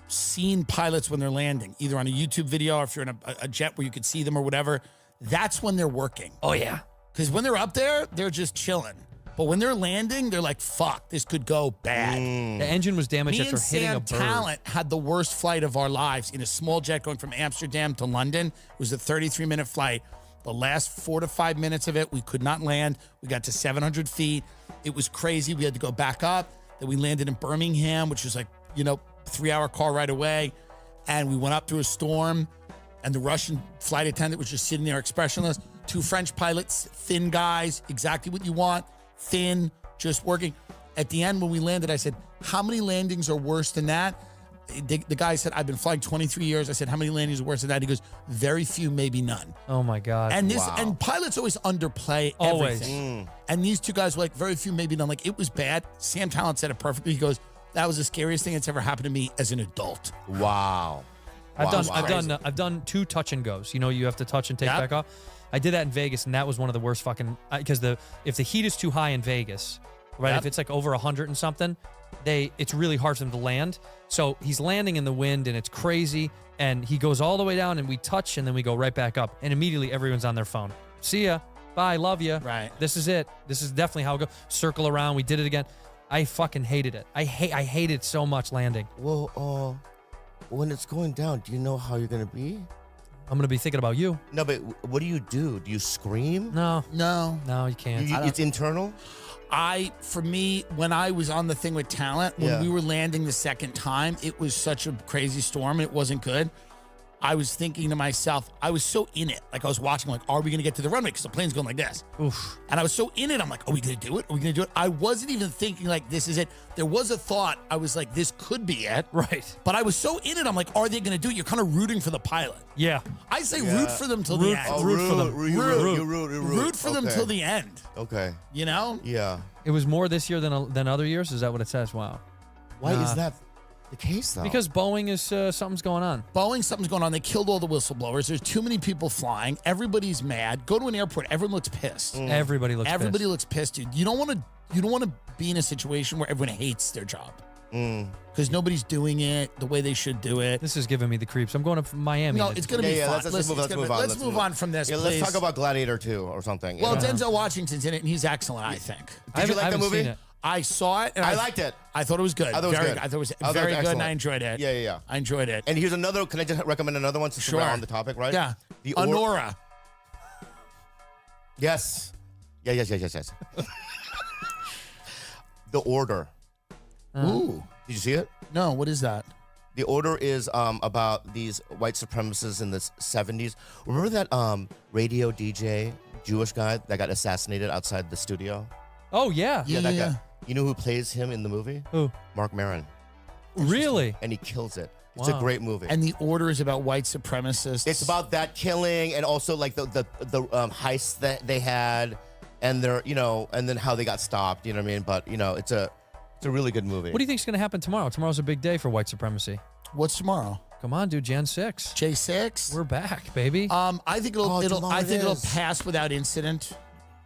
seen pilots when they're landing, either on a YouTube video or if you're in a jet where you could see them or whatever, that's when they're working. Oh, yeah. Because when they're up there, they're just chilling. But when they're landing, they're like, "Fuck, this could go bad." The engine was damaged Me after and hitting a Sam bird. Talent had the worst flight of our lives in a small jet going from Amsterdam to London. It was a 33-minute flight. The last 4 to 5 minutes of it, we could not land. We got to 700 feet. It was crazy. We had to go back up. Then we landed in Birmingham, which was like, 3-hour car ride away. And we went up through a storm. And the Russian flight attendant was just sitting there expressionless. 2 French pilots, thin guys, exactly what you want. Thin, just working. At the end, when we landed, I said, how many landings are worse than that? The guy said, I've been flying 23 years. I said, how many landings are worse than that? He goes, very few, maybe none. Oh, my God. And Wow. and pilots always underplay Always. everything. And these 2 guys were like, very few, maybe none. Like, it was bad. Sam Talent said it perfectly. He goes, that was the scariest thing that's ever happened to me as an adult. Wow. I've done 2 touch and goes. You have to touch and take Yep. back off. I did that in Vegas, and that was one of the worst fucking because if the heat is too high in Vegas, right? Yep. If it's like over 100 and something, it's really hard for them to land. So he's landing in the wind, and it's crazy. And he goes all the way down, and we touch, and then we go right back up, and immediately everyone's on their phone. See ya, bye, love you. Right. This is it. This is definitely how it goes. Circle around. We did it again. I fucking hated it. I hated so much landing. Well, when it's going down, do you know how you're gonna be? I'm gonna be thinking about you. No, but what do? Do you scream? No, No. you can't. It's internal. For me, when I was on the thing with Talent, when Yeah. we were landing the second time, it was such a crazy storm and it wasn't good. I was thinking to myself, I was so in it. Like I was watching, like, are we going to get to the runway? Because the plane's going like this. Oof. And I was so in it. I'm like, are we going to do it? Are we going to do it? I wasn't even thinking like, this is it. There was a thought. I was like, this could be it. Right. But I was so in it. I'm like, are they going to do it? You're kind of rooting for the pilot. Yeah. I say root for them till the end. Oh, Root for them. You root. Root for them Okay. till the end. Okay. You know? Yeah. It was more this year than other years. Is that what it says? Wow. Why Nah. is that the case though? Because Boeing is something's going on. Boeing, something's going on. They killed all the whistleblowers. There's too many people flying. Everybody's mad. Go to an airport. Everyone looks pissed. Everybody looks. Everybody pissed. looks pissed, dude. You don't want to be in a situation where everyone hates their job because nobody's doing it the way they should do it. This is giving me the creeps. I'm going to Miami. No, it's gonna be fun. Let's move on from this. Yeah, please. let's talk about Gladiator 2 or something. Well, you know? Denzel Washington's in it, and he's excellent. I think. Did you like the haven't movie? seen it. I saw it, and I liked it. I thought it was good. I thought it was very good. I thought it was I thought it very was good, and I excellent. enjoyed it. Yeah. I enjoyed it. And here's another. Can I just recommend another one since Sure. we're on the topic, right? Yeah. The Honora. Yes. Yes. The Order. Ooh. Did you see it? No, what is that? The Order is about these white supremacists in the 70s. Remember that radio DJ Jewish guy that got assassinated outside the studio? Oh yeah. Yeah. that guy. You know who plays him in the movie? Who? Mark Maron. Really? And he kills it. It's a Wow. great movie. And The Order is about white supremacists. It's about that killing and also like the heists that they had and their, and then how they got stopped, you know what I mean? But, it's a really good movie. What do you think's going to happen tomorrow? Tomorrow's a big day for white supremacy. What's tomorrow? Come on, dude. Jan 6. J6. We're back, baby. I think it'll tomorrow I think it it'll is. pass without incident.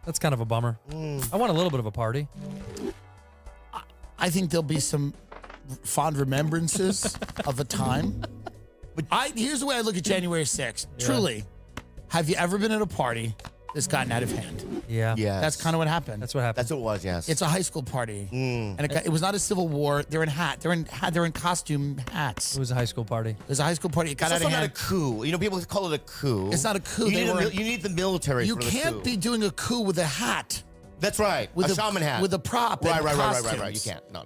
That's kind of a bummer. I want a little bit of a party. I think there'll be some fond remembrances of a time. But here's the way I look at January 6th. Truly, have you ever been at a party that's gotten out of hand? Yeah. Yes. That's kind of what happened. That's what happened. That's what it was, yes. It's a high school party, and it was not a civil war. They're in costume hats. It was a high school party. It was a high school party. It got It's out of also not a hand. coup. People call it a coup. It's not a coup. You, They need, were- you need the military You for the coup. can't be doing a coup with a hat. That's right. With a shaman hat. with a prop and Right. costumes. You can't. No.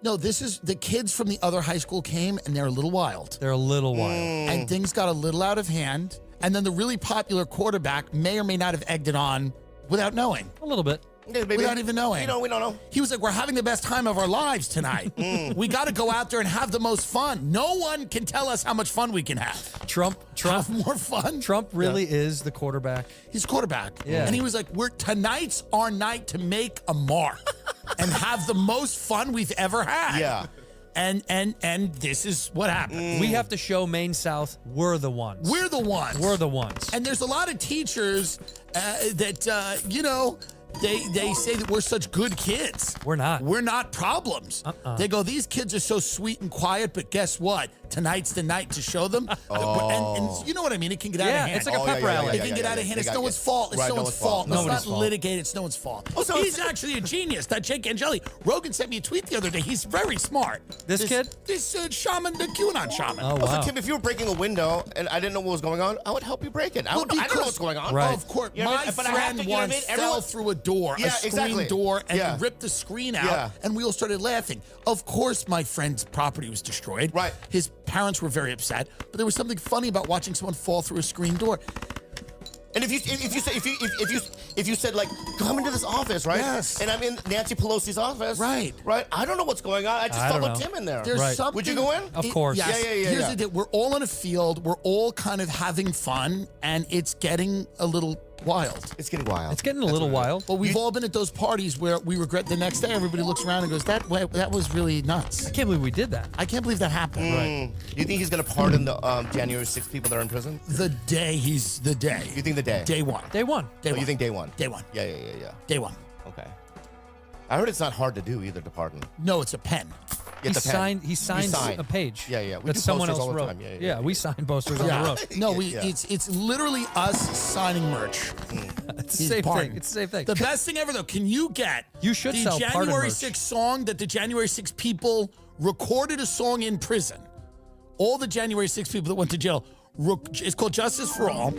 No, this is the kids from the other high school came, and they're a little wild. They're a little wild. And things got a little out of hand. And then the really popular quarterback may or may not have egged it on without knowing. A little bit. Yeah, baby. Without even knowing. We don't know. He was like, we're having the best time of our lives tonight. We got to go out there and have the most fun. No one can tell us how much fun we can have. Trump Have more fun. Trump really is the quarterback. He's quarterback. Yeah. And he was like, tonight's our night to make a mark and have the most fun we've ever had. Yeah. And this is what happened. We have to show Maine South we're the ones. We're the ones. We're the ones. And there's a lot of teachers that, they say that we're such good kids. We're not. We're not problems. They go, these kids are so sweet and quiet, but guess what? Tonight's the night to show them. And you know what I mean? It can get out of hand. It's like a pep rally. It can get out of hand. It's no one's fault. It's no one's fault. Let's not litigate. It's no one's fault. He's actually a genius. That Jake Angeli. Rogan sent me a tweet the other day. He's very smart. This kid? This shaman, the QAnon shaman. Oh, wow. Also, Tim, if you were breaking a window and I didn't know what was going on, I would help you break it. I don't know what's going on. Right. Oh, of course. You know what I My mean? But I have friend to, you know what I once mean? fell through a door, Yeah, a screen exactly. door, and Yeah. ripped the screen out, Yeah. and we all started laughing. Of course, my friend's property was destroyed. Right. His parents were very upset, but there was something funny about watching someone fall through a screen door. And if you said like, come into this office, right? Yes. And I'm in Nancy Pelosi's office. Right. Right. I don't know what's going on. I just I saw don't know. Tim in there. There's Right. something. Would you go in? Of course. Yes. Yeah. Here's the deal. We're all in a field. We're all kind of having fun, and it's getting a little wild. It's getting wild. It's getting a little wild. But we've all been at those parties where we regret the next day. Everybody looks around and goes, "That was really nuts." I can't believe we did that. I can't believe that happened. Right. You think he's gonna pardon the January 6th people that are in prison? The day he's the day. You think the day? Day one. Day one. Day Oh, one. you think day one? Day one. Yeah. Day one. Okay. I heard it's not hard to do either to pardon. No, it's a pen. Get the pen. He signs sign. a page. Yeah. We that do someone posters else all the wrote. time. Yeah. we sign posters on the road. No, Yeah. it's literally us signing merch. It's the He's same pardoned. thing. It's the same thing. The best thing ever, though, can you get You should the sell pardon January merch. 6th song that the January 6th people recorded a song in prison? All the January 6th people that went to jail. It's called Justice for All.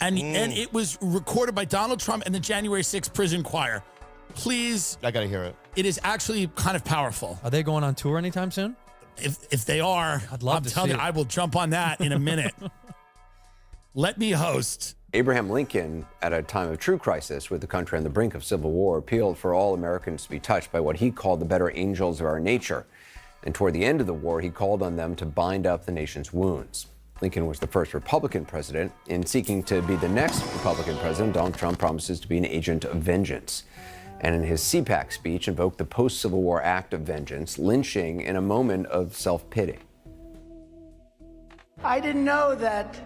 And it was recorded by Donald Trump and the January 6th prison choir. Please, I gotta hear it. it is actually kind of powerful. Are they going on tour anytime soon? If they are, I'd love I'm to telling see you, it. I will jump on that in a minute. Let me host. Abraham Lincoln, at a time of true crisis with the country on the brink of civil war, appealed for all Americans to be touched by what he called the better angels of our nature. And toward the end of the war, he called on them to bind up the nation's wounds. Lincoln was the first Republican president. In seeking to be the next Republican president, Donald Trump promises to be an agent of vengeance. And in his CPAC speech, invoked the post-Civil War act of vengeance, lynching in a moment of self-pity. I didn't know that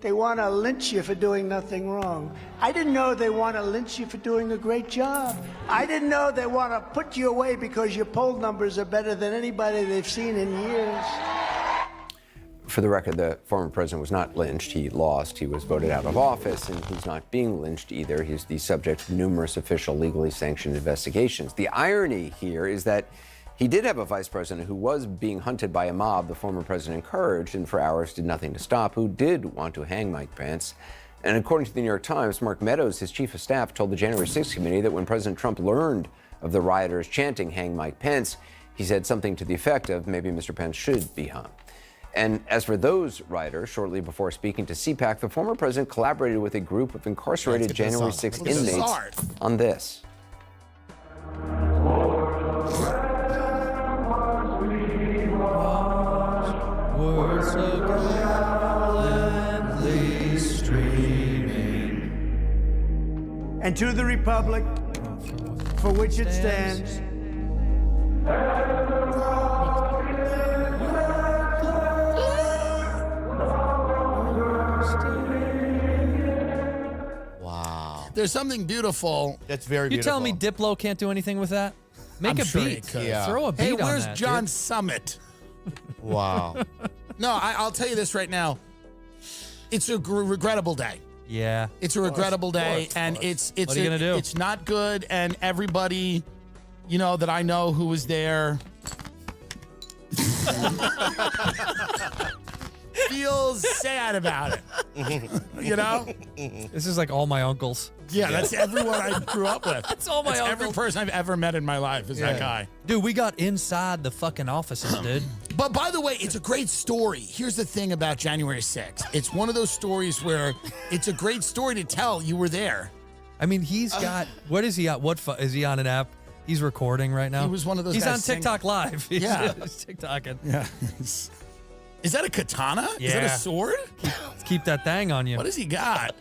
they want to lynch you for doing nothing wrong. I didn't know they want to lynch you for doing a great job. I didn't know they want to put you away because your poll numbers are better than anybody they've seen in years. For the record, the former president was not lynched. He lost. He was voted out of office, and he's not being lynched either. He's the subject of numerous official, legally sanctioned investigations. The irony here is that he did have a vice president who was being hunted by a mob the former president encouraged and for hours did nothing to stop, who did want to hang Mike Pence. And according to the New York Times, Mark Meadows, his chief of staff, told the January 6th committee that when President Trump learned of the rioters chanting "Hang Mike Pence," he said something to the effect of, maybe Mr. Pence should be hung. And as for those rioters, shortly before speaking to CPAC, the former president collaborated with a group of incarcerated Let's get this January song. 6th Let's get this inmates on this. Words so gallantly streaming. And to the republic for which it stands, Wow. There's something beautiful. That's very You beautiful. tell me Diplo can't do anything with that? Make I'm a sure he beat. could. Yeah. Throw a beat Hey, on where's that, John dude. Summit? Wow. No, I'll tell you this right now. It's a regrettable day. Yeah. It's a regrettable day, course. and it's What are you gonna do? It's not good, and everybody, that I know who was there, feels sad about it. You know? This is like all my uncles. Yeah, that's everyone I grew up with. That's all my Every uncles. person I've ever met in my life is that guy. Dude, we got inside the fucking offices, dude. But by the way, it's a great story. Here's the thing about January 6th. It's one of those stories where it's a great story to tell. You were there. I mean, he's got, what is he on? Is he on an app? He's recording right now. He was one of those He's guys on TikTok Live. He's, Yeah. he's TikToking. Yeah. Is that a katana? Is that Yeah. a sword? Keep that thing on you. What has he got?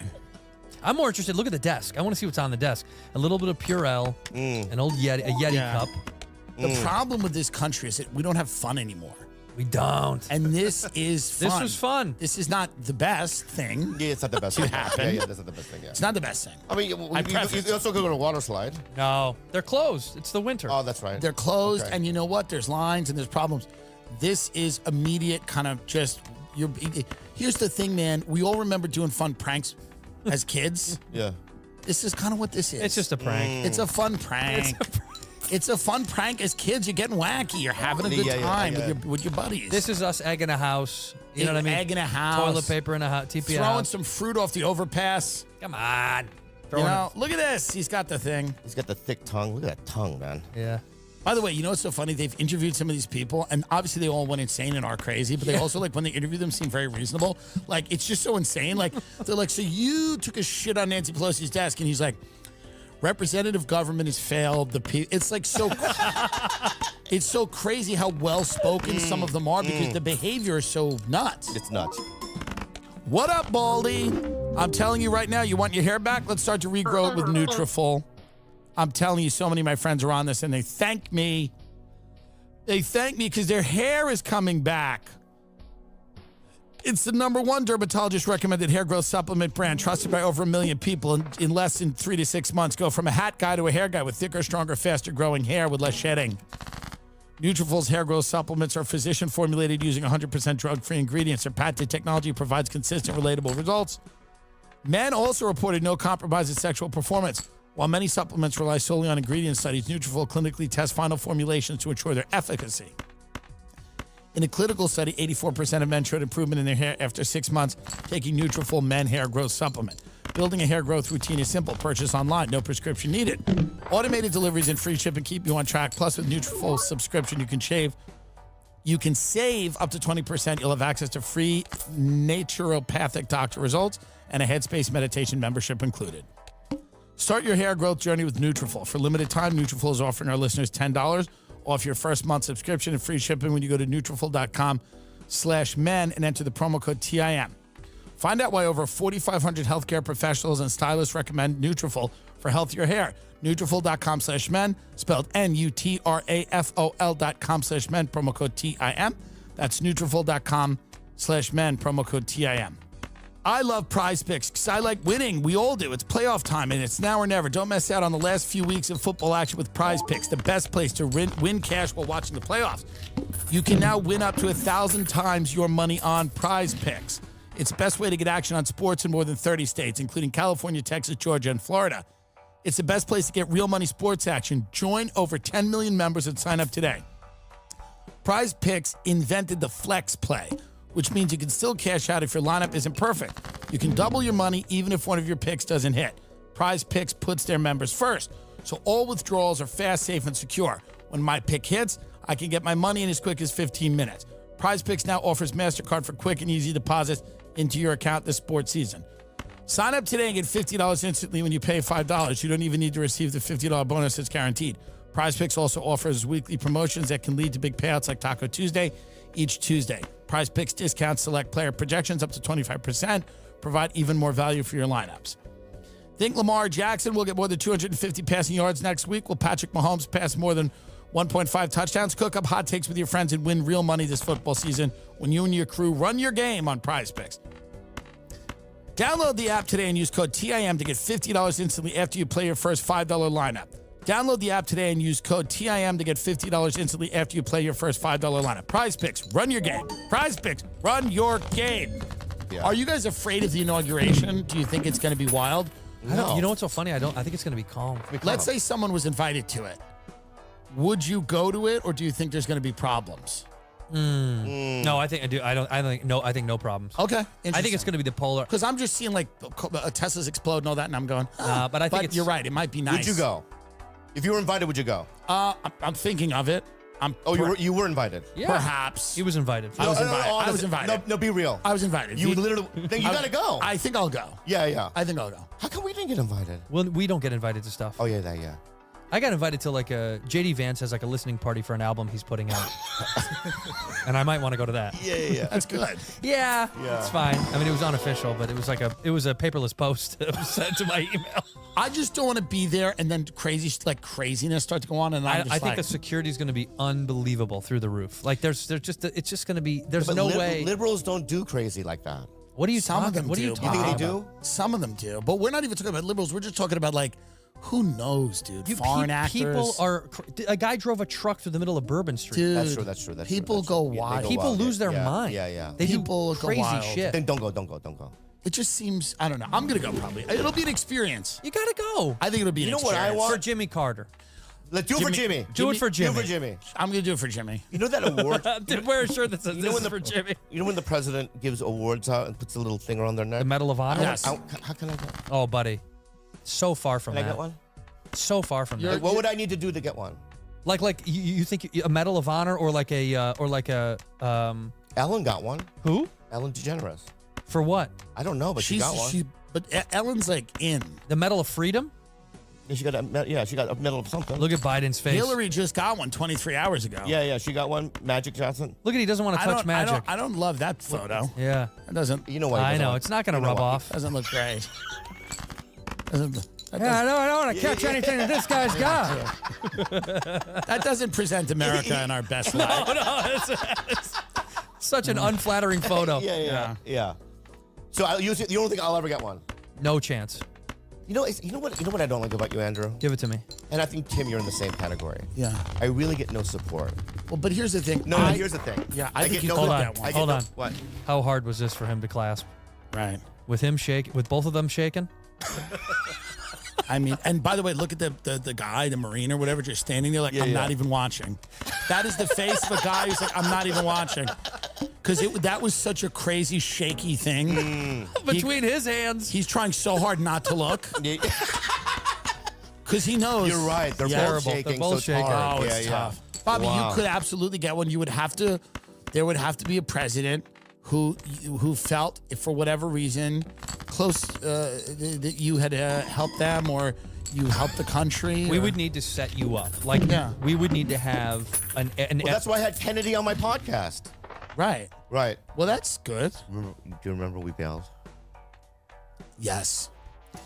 I'm more interested. Look at the desk. I want to see what's on the desk. A little bit of Purell, an old Yeti Yeah. cup. The problem with this country is that we don't have fun anymore. We don't. And this is fun. This was fun. This is not the best thing. Yeah, it's not the best To thing. happen. Yeah, that's not the best thing. Yeah. It's not the best thing. I mean, you also could go to a water slide. No, they're closed. It's the winter. Oh, that's right. They're closed, Okay. and you know what? There's lines and there's problems. This is immediate kind of just, here's the thing, man. We all remember doing fun pranks as kids. Yeah. This is kind of what this is. It's just a prank. It's a fun prank. It's a fun prank as kids. You're getting wacky. You're having a good Yeah, time yeah. with your buddies. This is us egging a house. You know what I mean? Egging a house. Toilet paper in a house. TP throwing house. some fruit off the overpass. Come on. You Throwing know, look at this. He's got the thing. He's got the thick tongue. Look at that tongue, man. Yeah. By the way, you know what's so funny? They've interviewed some of these people, and obviously they all went insane and are crazy, but they also, like, when they interview them, seem very reasonable. Like, it's just so insane. Like, they're like, so you took a shit on Nancy Pelosi's desk, and he's like, representative government has failed. It's like so, it's so crazy how well spoken some of them are because the behavior is so nuts. It's nuts. What up, Baldy? I'm telling you right now, you want your hair back? Let's start to regrow it with Nutrafol. I'm telling you, so many of my friends are on this, and they thank me. They thank me because their hair is coming back. It's the #1 dermatologist recommended hair growth supplement brand trusted by over 1 million people in less than 3 to 6 months. Go from a hat guy to a hair guy with thicker, stronger, faster growing hair with less shedding. Nutrafol's hair growth supplements are physician formulated using 100% drug-free ingredients. Their patented technology provides consistent, relatable results. Men also reported no compromise in sexual performance. While many supplements rely solely on ingredient studies, Nutrafol clinically tests final formulations to ensure their efficacy. In a clinical study, 84% of men showed improvement in their hair after 6 months taking Nutrafol Men Hair Growth Supplement. Building a hair growth routine is simple. Purchase online. No prescription needed. Automated deliveries and free shipping keep you on track. Plus, with Nutrafol subscription, you can save up to 20%. You'll have access to free naturopathic doctor results and a Headspace meditation membership included. Start your hair growth journey with Nutrafol. For limited time, Nutrafol is offering our listeners $10 off your first month subscription and free shipping when you go to Nutrafol.com/men and enter the promo code TIM. Find out why over 4,500 healthcare professionals and stylists recommend Nutrafol for healthier hair. Nutrafol.com/men, spelled Nutrafol.com/men, promo code TIM. That's Nutrafol.com/men, promo code TIM. I love Prize Picks because I like winning. We all do. It's playoff time, and it's now or never. Don't miss out on the last few weeks of football action with Prize Picks, the best place to win cash while watching the playoffs. You can now win up to 1,000 times your money on Prize Picks. It's the best way to get action on sports in more than 30 states, including California, Texas, Georgia, and Florida. It's the best place to get real money sports action. Join over 10 million members and sign up today. Prize Picks invented the flex play, which means you can still cash out if your lineup isn't perfect. You can double your money even if one of your picks doesn't hit. Prize Picks puts their members first, so all withdrawals are fast, safe, and secure. When my pick hits, I can get my money in as quick as 15 minutes. Prize Picks now offers MasterCard for quick and easy deposits into your account this sports season. Sign up today and get $50 instantly when you pay $5. You don't even need to receive the $50 bonus that's guaranteed. Prize Picks also offers weekly promotions that can lead to big payouts like Taco Tuesday each Tuesday. Prize Picks discounts select player projections up to 25%, provide even more value for your lineups. Think Lamar Jackson will get more than 250 passing yards next week? Will Patrick Mahomes pass more than 1.5 touchdowns? Cook up hot takes with your friends and win real money this football season when you and your crew run your game on Prize Picks. Download the app today and use code TIM to get $50 instantly after you play your first $5 lineup. Download the app today and use code TIM to get $50 instantly after you play your first $5 lineup. Prize Picks, run your game. Prize Picks, run your game. Yeah. Are you guys afraid of the inauguration? Do you think it's going to be wild? No. You know what's so funny? I think it's going to be calm. Let's say someone was invited to it. Would you go to it, or do you think there's going to be problems? No, I think I do. I think no problems. Okay. I think it's going to be the polar. Because I'm just seeing like Teslas explode and all that, and I'm going. But I think you're right. It might be nice. Would you go? If you were invited, would you go? I'm thinking of it. You were invited. Yeah. Perhaps. He was invited. I was invited. honestly, I was invited. No, be real. I was invited. You literally. Then you gotta go. I think I'll go. Yeah. I think I'll go. How come we didn't get invited? Well, we don't get invited to stuff. Oh yeah. I got invited to like a JD Vance has like a listening party for an album he's putting out, and I might want to go to that. Yeah. That's good. Yeah, it's fine. I mean, it was unofficial, but it was a paperless post that was sent to my email. I just don't want to be there and then craziness start to go on, and I think the security is going to be unbelievable through the roof. Like it's just going to be. There's no way. Liberals don't do crazy like that. What are you Some of talking? them What are do. you You talking think they about? do? Some of them do, but we're not even talking about liberals. We're just talking about like, who knows, dude? Foreign actors. People are. A guy drove a truck through the middle of Bourbon Street. Dude, That's true. People go wild. People lose their mind. Yeah. They People do go crazy wild. shit. Then don't go. It just seems, I don't know. I'm going to go probably. It'll be an experience. You gotta go. I think it'll be an You know what I experience. want? For Jimmy Carter. Let's do it for Jimmy. Do it for Jimmy. Do it for Jimmy. I'm going to do it for Jimmy. You know that award? Wear a shirt that says You know this when is for Jimmy. You know when the president gives awards out and puts a little thing around their neck? The Medal of Honor. Yes. How can I get? Oh, buddy, so far from Can I that. get one? So far from that. Like, what would I need to do to get one? Like you think a Medal of Honor or like a Ellen got one. who? Ellen DeGeneres. For what? I don't know, but she got one. But Ellen's like in. The Medal of Freedom? Yeah, she got a medal of something. Look at Biden's face. Hillary just got one 23 hours ago. Yeah, she got one. Magic Johnson. Look at he doesn't want to touch magic. I don't love that photo. Yeah. It doesn't. You know why? I know. It's not going to rub off. Doesn't look great. I don't want to catch anything that this guy's got. That doesn't present America in our best light. No, it's such an unflattering photo. Yeah. So I'll use it. You don't think I'll ever get one? No chance. You know what I don't like about you, Andrew? Give it to me. And I think Tim, you're in the same category. Yeah. I really get no support. Well, but here's the thing. No, here's the thing. Yeah, I think get you no could support. get one. I get Hold no- on. What? How hard was this for him to clasp? Right. With him with both of them shaking? I mean, and by the way, look at the guy, the Marine or whatever, just standing there like, I'm not even watching. That is the face of a guy who's like, I'm not even watching. Because that was such a crazy, shaky thing. Between his hands. He's trying so hard not to look. Because he knows. You're right. They're both Terrible. shaking. They're both so it's shaking. hard. Oh, it's tough. Bobby, Wow. you could absolutely get one. You would have to. There would have to be a president who felt, for whatever reason, close that you had helped them or you helped the country. We or- would need to set you up. Like, Yeah. we would need to have an Well, that's why I had Kennedy on my podcast. Right. Right. Well, that's good. Do you remember we bailed? Yes.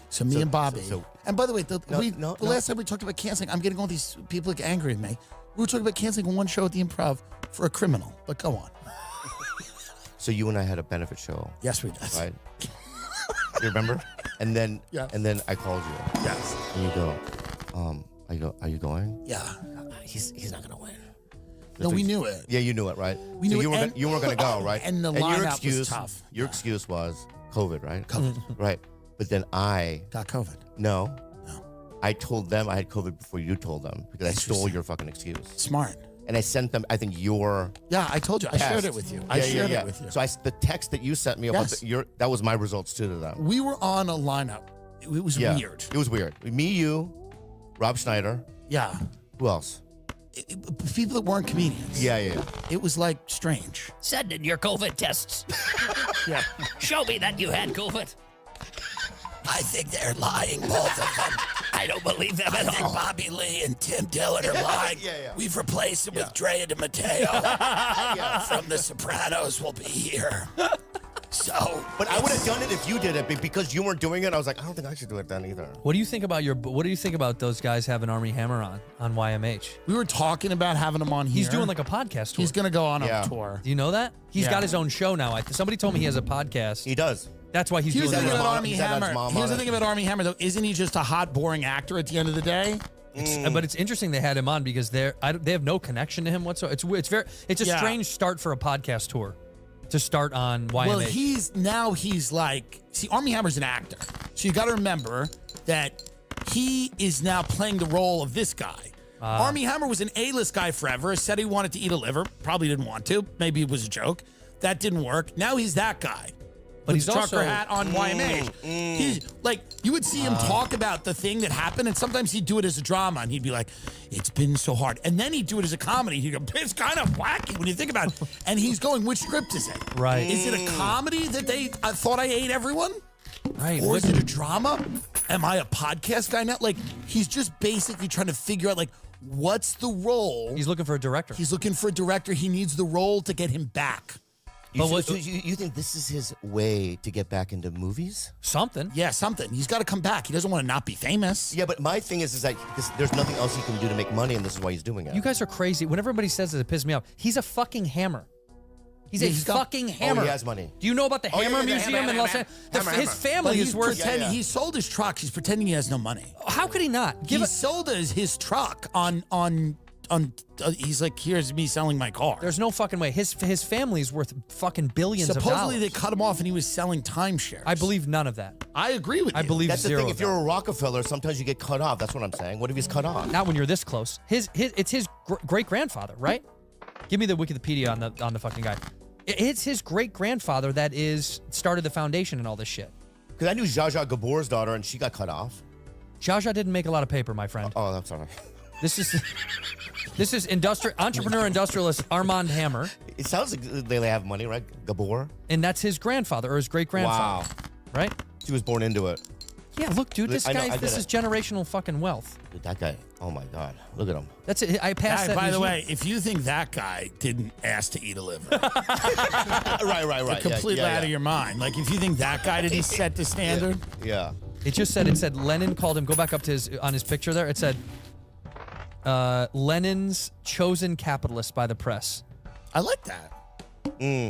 So me and Bobby. so- And by the way, the last no. time we talked about canceling, I'm getting all these people like angry at me. We were talking about canceling one show at the Improv for a criminal. But go on. So you and I had a benefit show, Yes, we did. right? You remember? And then, Yeah. and then I called you, Yes. and you go, are you going? Yeah. He's not gonna win. No, we knew it. Yeah, you knew it, right? We so knew you it, were and- you weren't gonna go, right? and the your lineup was excuse, tough. Your excuse was COVID, right? COVID, right? But then I Got COVID. no, I told them I had COVID before you told them because I stole Interesting. your fucking excuse, Smart. and I sent them. I think your Yeah, I told you. I shared test. it with you. I shared it with you. So the text that you sent me about Yes. that was my results too to them. We were on a lineup. It was Yeah, weird. It was weird. Me, you, Rob Schneider. Yeah. Who else? People that weren't comedians. Yeah. It was like strange. Send in your COVID tests. Yeah. Show me that you had COVID. I think they're lying, both of them. I don't believe them I at think all. Bobby Lee and Tim Dillon are lying. Yeah. We've replaced them with Drea de Matteo from The Sopranos will be here. So, But I would have done it if you did it, but because you weren't doing it, I was like, I don't think I should do it then either. What do you think about those guys having Army Hammer on YMH? we were talking about having him on here. He's doing like a podcast tour. He's going to go on Yeah. a tour. Do you know that? He's Yeah. got his own show now. Somebody told me he has a podcast. He does. That's why he's Here's the doing thing it. about mom- Army he's had his Hammer. mom Here's on the it. thing about Army Hammer, though. Isn't he just a hot, boring actor at the end of the day? But it's interesting they had him on because they have no connection to him whatsoever. It's a Yeah. strange start for a podcast tour to start on YMH. Well, he's like, see, Army Hammer's an actor. So you got to remember that he is now playing the role of this guy. Armie Hammer was an A-list guy forever. Said he wanted to eat a liver. Probably didn't want to. Maybe it was a joke. That didn't work. Now he's that guy. But With he's trucker also hat on YMH. He's like, you would see him talk about the thing that happened, and sometimes he'd do it as a drama, and he'd be like, "It's been so hard," and then he'd do it as a comedy. He'd go, "It's kind of wacky when you think about it." And he's going, "Which script is it? Right. Is it a comedy that I thought I ate everyone? Right. Or is it a drama? Am I a podcast guy now?" Like, he's just basically trying to figure out, like, what's the role? He's looking for a director. He's looking for a director. He needs the role to get him back. You think this is his way to get back into movies? Something. Yeah, something. He's got to come back. He doesn't want to not be famous. Yeah, but my thing is that there's nothing else he can do to make money, and this is why he's doing it. You guys are crazy. When everybody says it pisses me off. He's a fucking hammer. He's a fucking hammer. Oh, he has money. Do you know about the Hammer the Museum hammer, in Los hammer, Angeles? hammer, His hammer. family is worth. pretending he sold his truck. He's pretending he has no money. How could he not? He sold his truck on. He's like, here's me selling my car. There's no fucking way. His family's worth fucking billions of dollars. Supposedly they cut him off and he was selling timeshares. I believe none of that. I agree with you. I believe That's the zero. thing. of If you're that. a Rockefeller, sometimes you get cut off. That's what I'm saying. What if he's cut off? Not when you're this close. It's his great grandfather, right? Give me the Wikipedia on the fucking guy. It's his great grandfather that started the foundation and all this shit. Because I knew Zsa Zsa Gabor's daughter, and she got cut off. Zsa Zsa didn't make a lot of paper, my friend. Oh, I'm sorry. This is entrepreneur industrialist Armand Hammer, It sounds like they have money, right? Gabor. and that's his grandfather or his great grandfather. Wow. Right? She was born into it. Yeah, look, dude, this I know, guy, I get this it. is generational fucking wealth. Dude, that guy. Oh my God. Look at him. That's it. I passed that. By the museum. way, if you think that guy didn't ask to eat a liver, Right. completely out of your mind. Like, if you think that guy didn't set the standard, Yeah. it said Lenin called him. Go back up to on his picture there. It said Lenin's chosen capitalist by the press. I like that.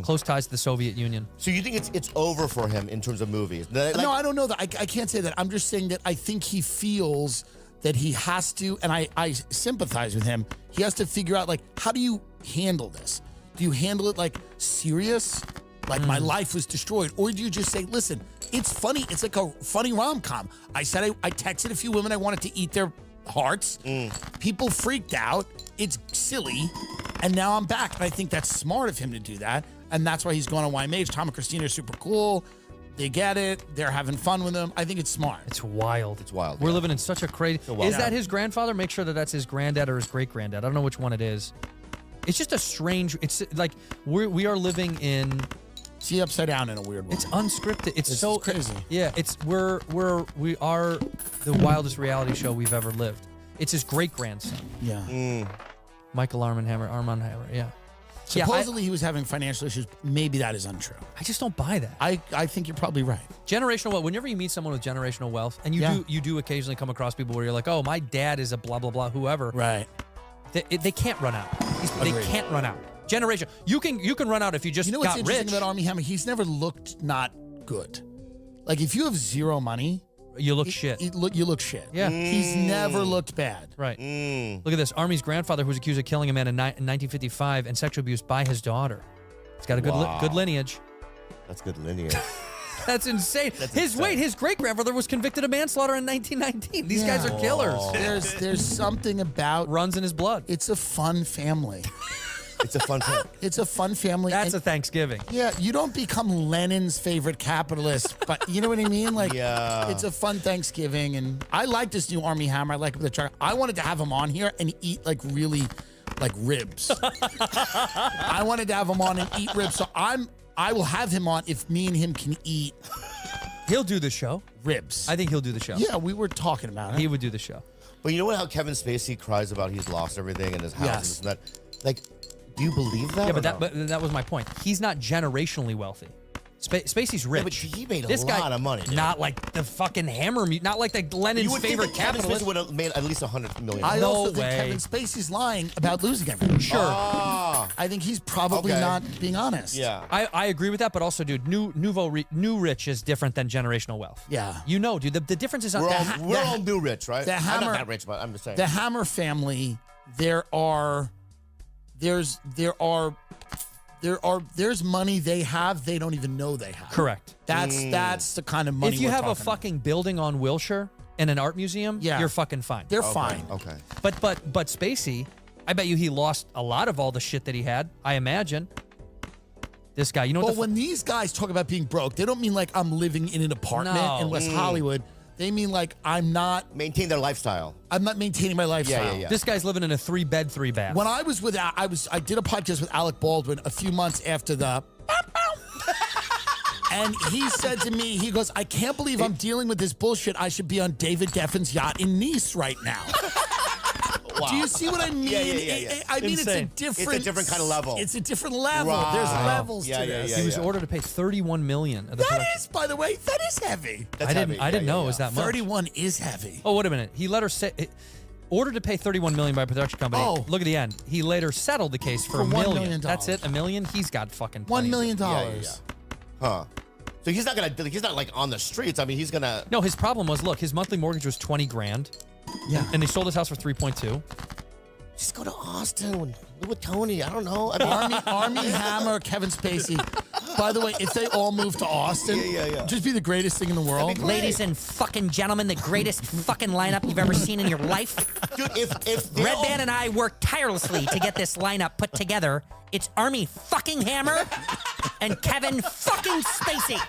Close ties to the Soviet Union. So you think it's over for him in terms of movies? Like, No, I don't know that. I can't say that. I'm just saying that I think he feels that he has to, and I sympathize with him. He has to figure out, like, how do you handle this? Do you handle it like serious? Like my life was destroyed? Or do you just say, listen, it's funny. It's like a funny rom-com. I said I texted a few women I wanted to eat their hearts. People freaked out. It's silly. And now I'm back. And I think that's smart of him to do that. And that's why he's going on YMH. Tom and Christina are super cool. They get it. They're having fun with him. I think it's smart. It's wild. It's wild, We're yeah. living in such a crazy. wild. Is that his grandfather? Make sure that that's his granddad or his great granddad. I don't know which one it is. It's just a strange. It's like we are living in. See upside down in a weird way. It's unscripted. It's This so is crazy. Yeah, we are the wildest reality show we've ever lived. It's his great grandson, Yeah. Michael Armand Hammer. Yeah. Supposedly he was having financial issues. Maybe that is untrue. I just don't buy that. I think you're probably right. Generational wealth. Whenever you meet someone with generational wealth, and you do occasionally come across people where you're like, oh, my dad is a blah blah blah whoever. Right. They can't run out. They Agreed. can't run out. Generation. You can run out if you just You know what's got interesting rich. about Armie Hammer? He's never looked not good. Like, if you have zero money, You look shit. you look shit. Yeah. He's never looked bad. Right. Look at this. Army's grandfather, who was accused of killing a man in 1955 and sexual abuse by his daughter. He's got a good lineage. That's good lineage. That's insane. His great grandfather was convicted of manslaughter in 1919. These guys are killers. There's something about Runs in his blood. it's a fun family. It's a fun thing. It's a fun family. That's and- a Thanksgiving. Yeah, you don't become Lenin's favorite capitalist, but you know what I mean? Like, Yeah. it's a fun Thanksgiving, and I like this new Armie Hammer. I like the truck. I wanted to have him on here and eat like ribs. I wanted to have him on and eat ribs, so I will have him on if me and him can eat He'll do the show. ribs. I think he'll do the show. Yeah, we were talking about it. He would do the show. But you know what? How Kevin Spacey cries about he's lost everything in his house Yes. and this and that. Like, do you believe that? Yeah, or but no? that was my point. He's not generationally wealthy. Spacey's rich. Yeah, but he made a This guy- lot of money. Dude. Not like the fucking Hammer, not like the Lenin's You would think favorite that Kevin capitalist. Spacey would have made at least $100 million. I No also think way. Kevin Spacey's lying about losing everything. Sure. Ah, I think he's probably Okay. not being honest. yeah. I agree with that, but also, dude, new rich is different than generational wealth. Yeah. You know, dude, the difference is on We're all new rich, right? the I'm Hammer- not that rich, but I'm just saying. The Hammer family, there's money they have they don't even know they have. correct. That's the kind of money If you we're have a talking about. fucking building on Wilshire, in an art museum, Yeah. you're fucking fine. They're fine. Okay. But Spacey, I bet you he lost a lot of all the shit that he had. I imagine. This guy, you know what But the when these guys talk about being broke, they don't mean like I'm living in an apartment No. in West Hollywood. They mean like I'm not Maintain their lifestyle. maintaining my lifestyle. yeah. this guy's living in a 3-bed, 3-bath. When I was with I did a podcast with Alec Baldwin a few months after the and he said to me, he goes, I can't believe I'm dealing with this bullshit. I should be on David Geffen's yacht in Nice right now. Wow. Do you see what I mean? Yeah. I mean, Insane. it's a different kind of level. It's a different level. Right. There's levels Yeah, to yeah, this. yeah, he was ordered to pay $31 million. Of the That production. is, by the way, that is heavy. That's I didn't heavy. know it was that much. 31 is heavy. Oh, wait a minute. He let her say. Ordered to pay $31 million by a production company. Oh. Look at the end. He later settled the case for For $1 $1 million. million. That's it. $1 million. He's got fucking $1 plenty. million. Huh. So he's not like on the streets. I mean, he's gonna. No, his problem was, look, his monthly mortgage was $20 grand, Yeah. and they sold his house for 3.2. Just go to Austin with Tony. I don't know. I mean, Army Hammer, Kevin Spacey. By the way, if they all move to Austin, Yeah. just be the greatest thing in the world. Ladies and fucking gentlemen, the greatest fucking lineup you've ever seen in your life. dude, if they Red all- Band and I worked tirelessly to get this lineup put together. It's Army fucking Hammer and Kevin fucking Spacey.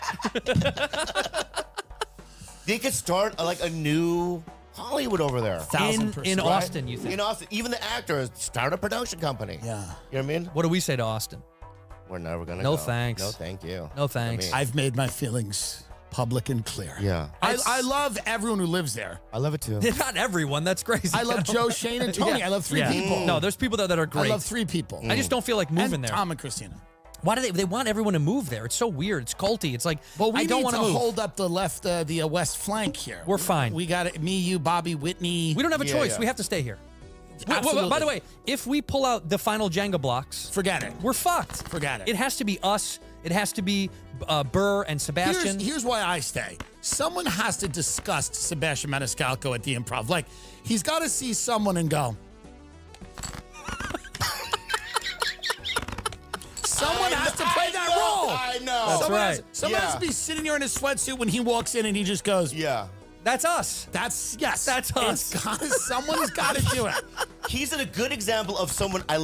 they could start like a new Hollywood over there. 1000%. In Right? Austin, you think? In Austin, even the actors start a production company. Yeah. You know what I mean? What do we say to Austin? We're never gonna. No go. thanks. No, thank you. No thanks. I mean, I've made my feelings public and clear. yeah, I love everyone who lives there. I love it too. Not everyone. That's crazy. I love Joe, Shane, and Tony. Yeah. I love three Yeah. people. No, there's people that are great. I love three people. I just don't feel like moving and there. Tom and Christina. Why do they want everyone to move there? It's so weird. It's culty. It's like, Well, we I don't need want to move. hold up the west flank here. We're fine. We got it. Me, you, Bobby, Whitney. We don't have a Yeah, choice. yeah. We have to stay here. Absolutely. By the way, if we pull out the final Jenga blocks, Forget it. we're fucked. Forget it. It has to be us. It has to be Burr and Sebastian. Here's why I stay. Someone has to disgust Sebastian Maniscalco at the Improv. Like, he's got to see someone and go. Someone has to play that role. I know. That's Someone right. Someone has Yeah. to be sitting there in a sweatsuit when he walks in and he just goes, Yeah. That's us. That's, yes. That's us. Someone's got to do it. He's a good example of someone I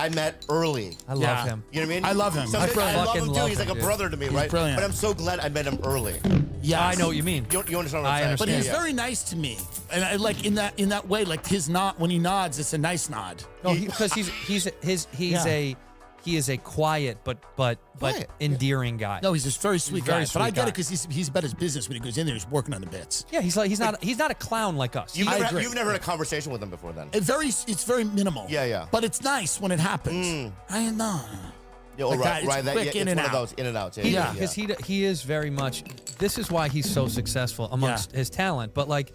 met early. I love Yeah. him. You know what I mean? I love him. Sometimes I I love fucking him too. love He's him, like a dude. brother to me, He's right? brilliant. But I'm so glad I met him early. Yeah, I know what you mean. You understand what I'm I saying? But understand. he's Yeah. very nice to me, and I like in that way. Like his nod when he nods, it's a nice nod. No, because he is a quiet but Quiet. endearing guy. No, he's just very sweet very guy. But I sweet get guy. it because he's about his business when he goes in there. He's working on the bits. Yeah, he's not a clown like us. You've never, agree. you've never had a conversation with him before then? It's very minimal. Yeah. But it's nice when it happens. I know. Yeah, Like that, it's that, quick yeah, in it's and one out. of those in and outs. Yeah. Because he is very much. This is why he's so successful amongst his talent. But like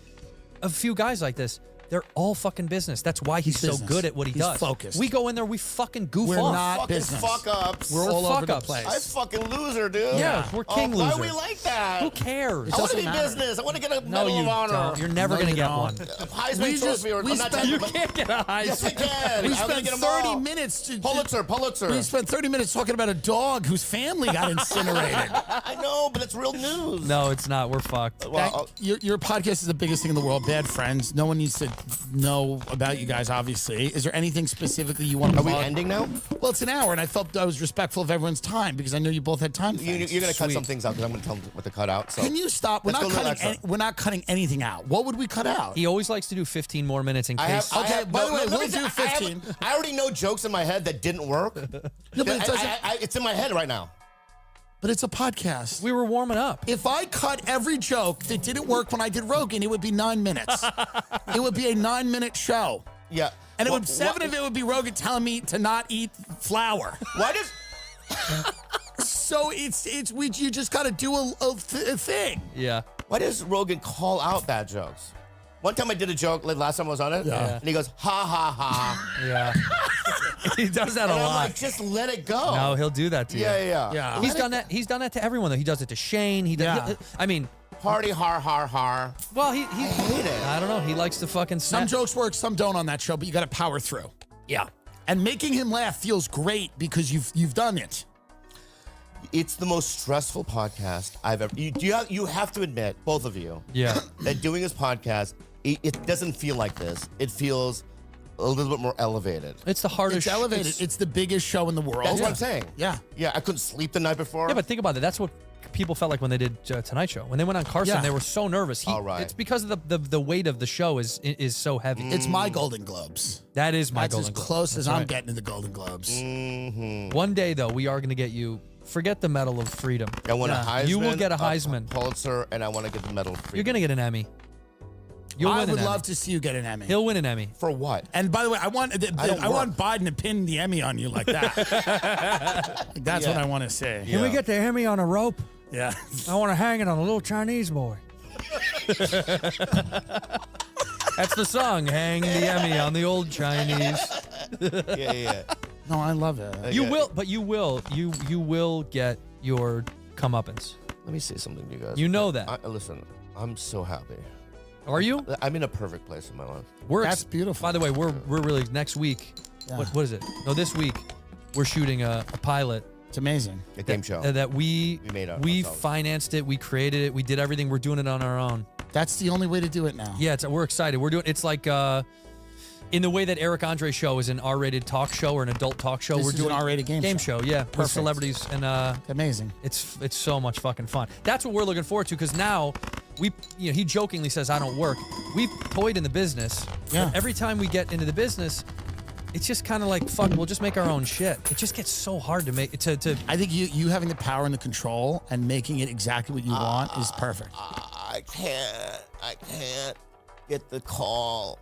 a few guys like this, they're all fucking business. That's why he's so business. good at what he He's does. focused. We go in there, we fucking goof We're off. not Fucking business. fuck ups. We're We're all over the fuck-ups. place. I'm fucking loser, dude. Yeah, we're king Why are loser. we like that? Who cares? I want doesn't to be matter. business. I want to get a No, Medal you of Honor. don't. You're never No, gonna you get don't. one. A Heisman We just- Trophy. we I'm not spent- You talking- can't get a high. Yes, I can. We I'm gonna spent get them 30 all. minutes to Pulitzer. We spent 30 minutes talking about a dog whose family got incinerated. I know, but it's real news. No, it's not. We're fucked. Well, Your podcast is the biggest thing in the world. Bad Friends. No one needs to know about you guys, obviously. Is there anything specifically you want to are we plug? ending now? Well, it's an hour, and I felt I was respectful of everyone's time because I know you both had time. You're going to cut some things out because I'm going to tell them what to cut out. So. Can you stop? We're Let's not go a little cutting. extra. We're not cutting anything out. What would we cut out? He always likes to do 15 more minutes in case. Okay, by the way, let we'll me say, do I have- 15. I already know jokes in my head that didn't work. No, but it doesn't. It's in my head right now. But it's a podcast. we were warming up. If I cut every joke that didn't work when I did Rogan, it would be 9 minutes. It would be a 9-minute show. Yeah. And Wha- 7 of it would be Rogan telling me to not eat flour. Why does So you just got to do a thing. Yeah. why does Rogan call out bad jokes? One time I did a joke, like last time I was on it, Yeah. and he goes, ha, ha, ha. Yeah. he does that And a I'm lot. like, just let it go. No, he'll do that to you. Yeah. Yeah. He's done that. He's done that to everyone though. He does it to Shane. He does. Yeah. I mean, Hardy, har, har, har. well, he hate it. I don't know. He likes to fucking Some snap. jokes work, some don't on that show, but you got to power through. Yeah. And making him laugh feels great because you've done it. It's the most stressful podcast I've ever. You have to admit, both of you, Yeah. that doing this podcast, it doesn't feel like this. It feels a little bit more elevated. It's the hardest. It's elevated. It's the biggest show in the world. That's what I'm saying. Yeah. Yeah, I couldn't sleep the night before. Yeah, but think about it. That's what people felt like when they did Tonight Show. When they went on Carson, Yeah. they were so nervous. All right. It's because of the weight of the show is so heavy. It's my Golden Globes. That is my That's Golden as Globe. close as That's I'm right. getting to the Golden Globes. One day, though, we are going to get you. Forget the Medal of Freedom. I want a Heisman. You will get a Heisman. Pulitzer, and I want to get the Medal of Freedom. You're going to get an Emmy. You'll I win would an love Emmy. to see you get an Emmy. He'll win an Emmy. For what? And by the way, I want Biden to pin the Emmy on you like that. Like, that's what I want to say. Can we get the Emmy on a rope? Yeah. I want to hang it on a little Chinese boy. That's the song, Hang the Emmy on the old Chinese. Yeah. No, I love it. You Okay. will, but you will get your comeuppance. Let me say something to you guys. You know that. Listen, I'm so happy. Are you? I'm in a perfect place in my life. That's beautiful. By the way, we're really next week. Yeah. What is it? No, this week we're shooting a pilot It's amazing. A game show. that we made up we ourselves. financed it, we created it, we did everything. We're doing it on our own. That's the only way to do it now. Yeah, we're excited. We're doing. It's like in the way that Eric Andre's show is an R-rated talk show or an adult talk show. This we're is doing an R-rated game show. show. Yeah, with Perfect. celebrities and Amazing. it's so much fucking fun. That's what we're looking forward to because now he jokingly says I don't work. We've toyed in the business. Yeah. But every time we get into the business, it's just kind of like fuck. We'll just make our own shit. It just gets so hard to make to. I think you having the power and the control and making it exactly what you want is perfect. I can't get the call.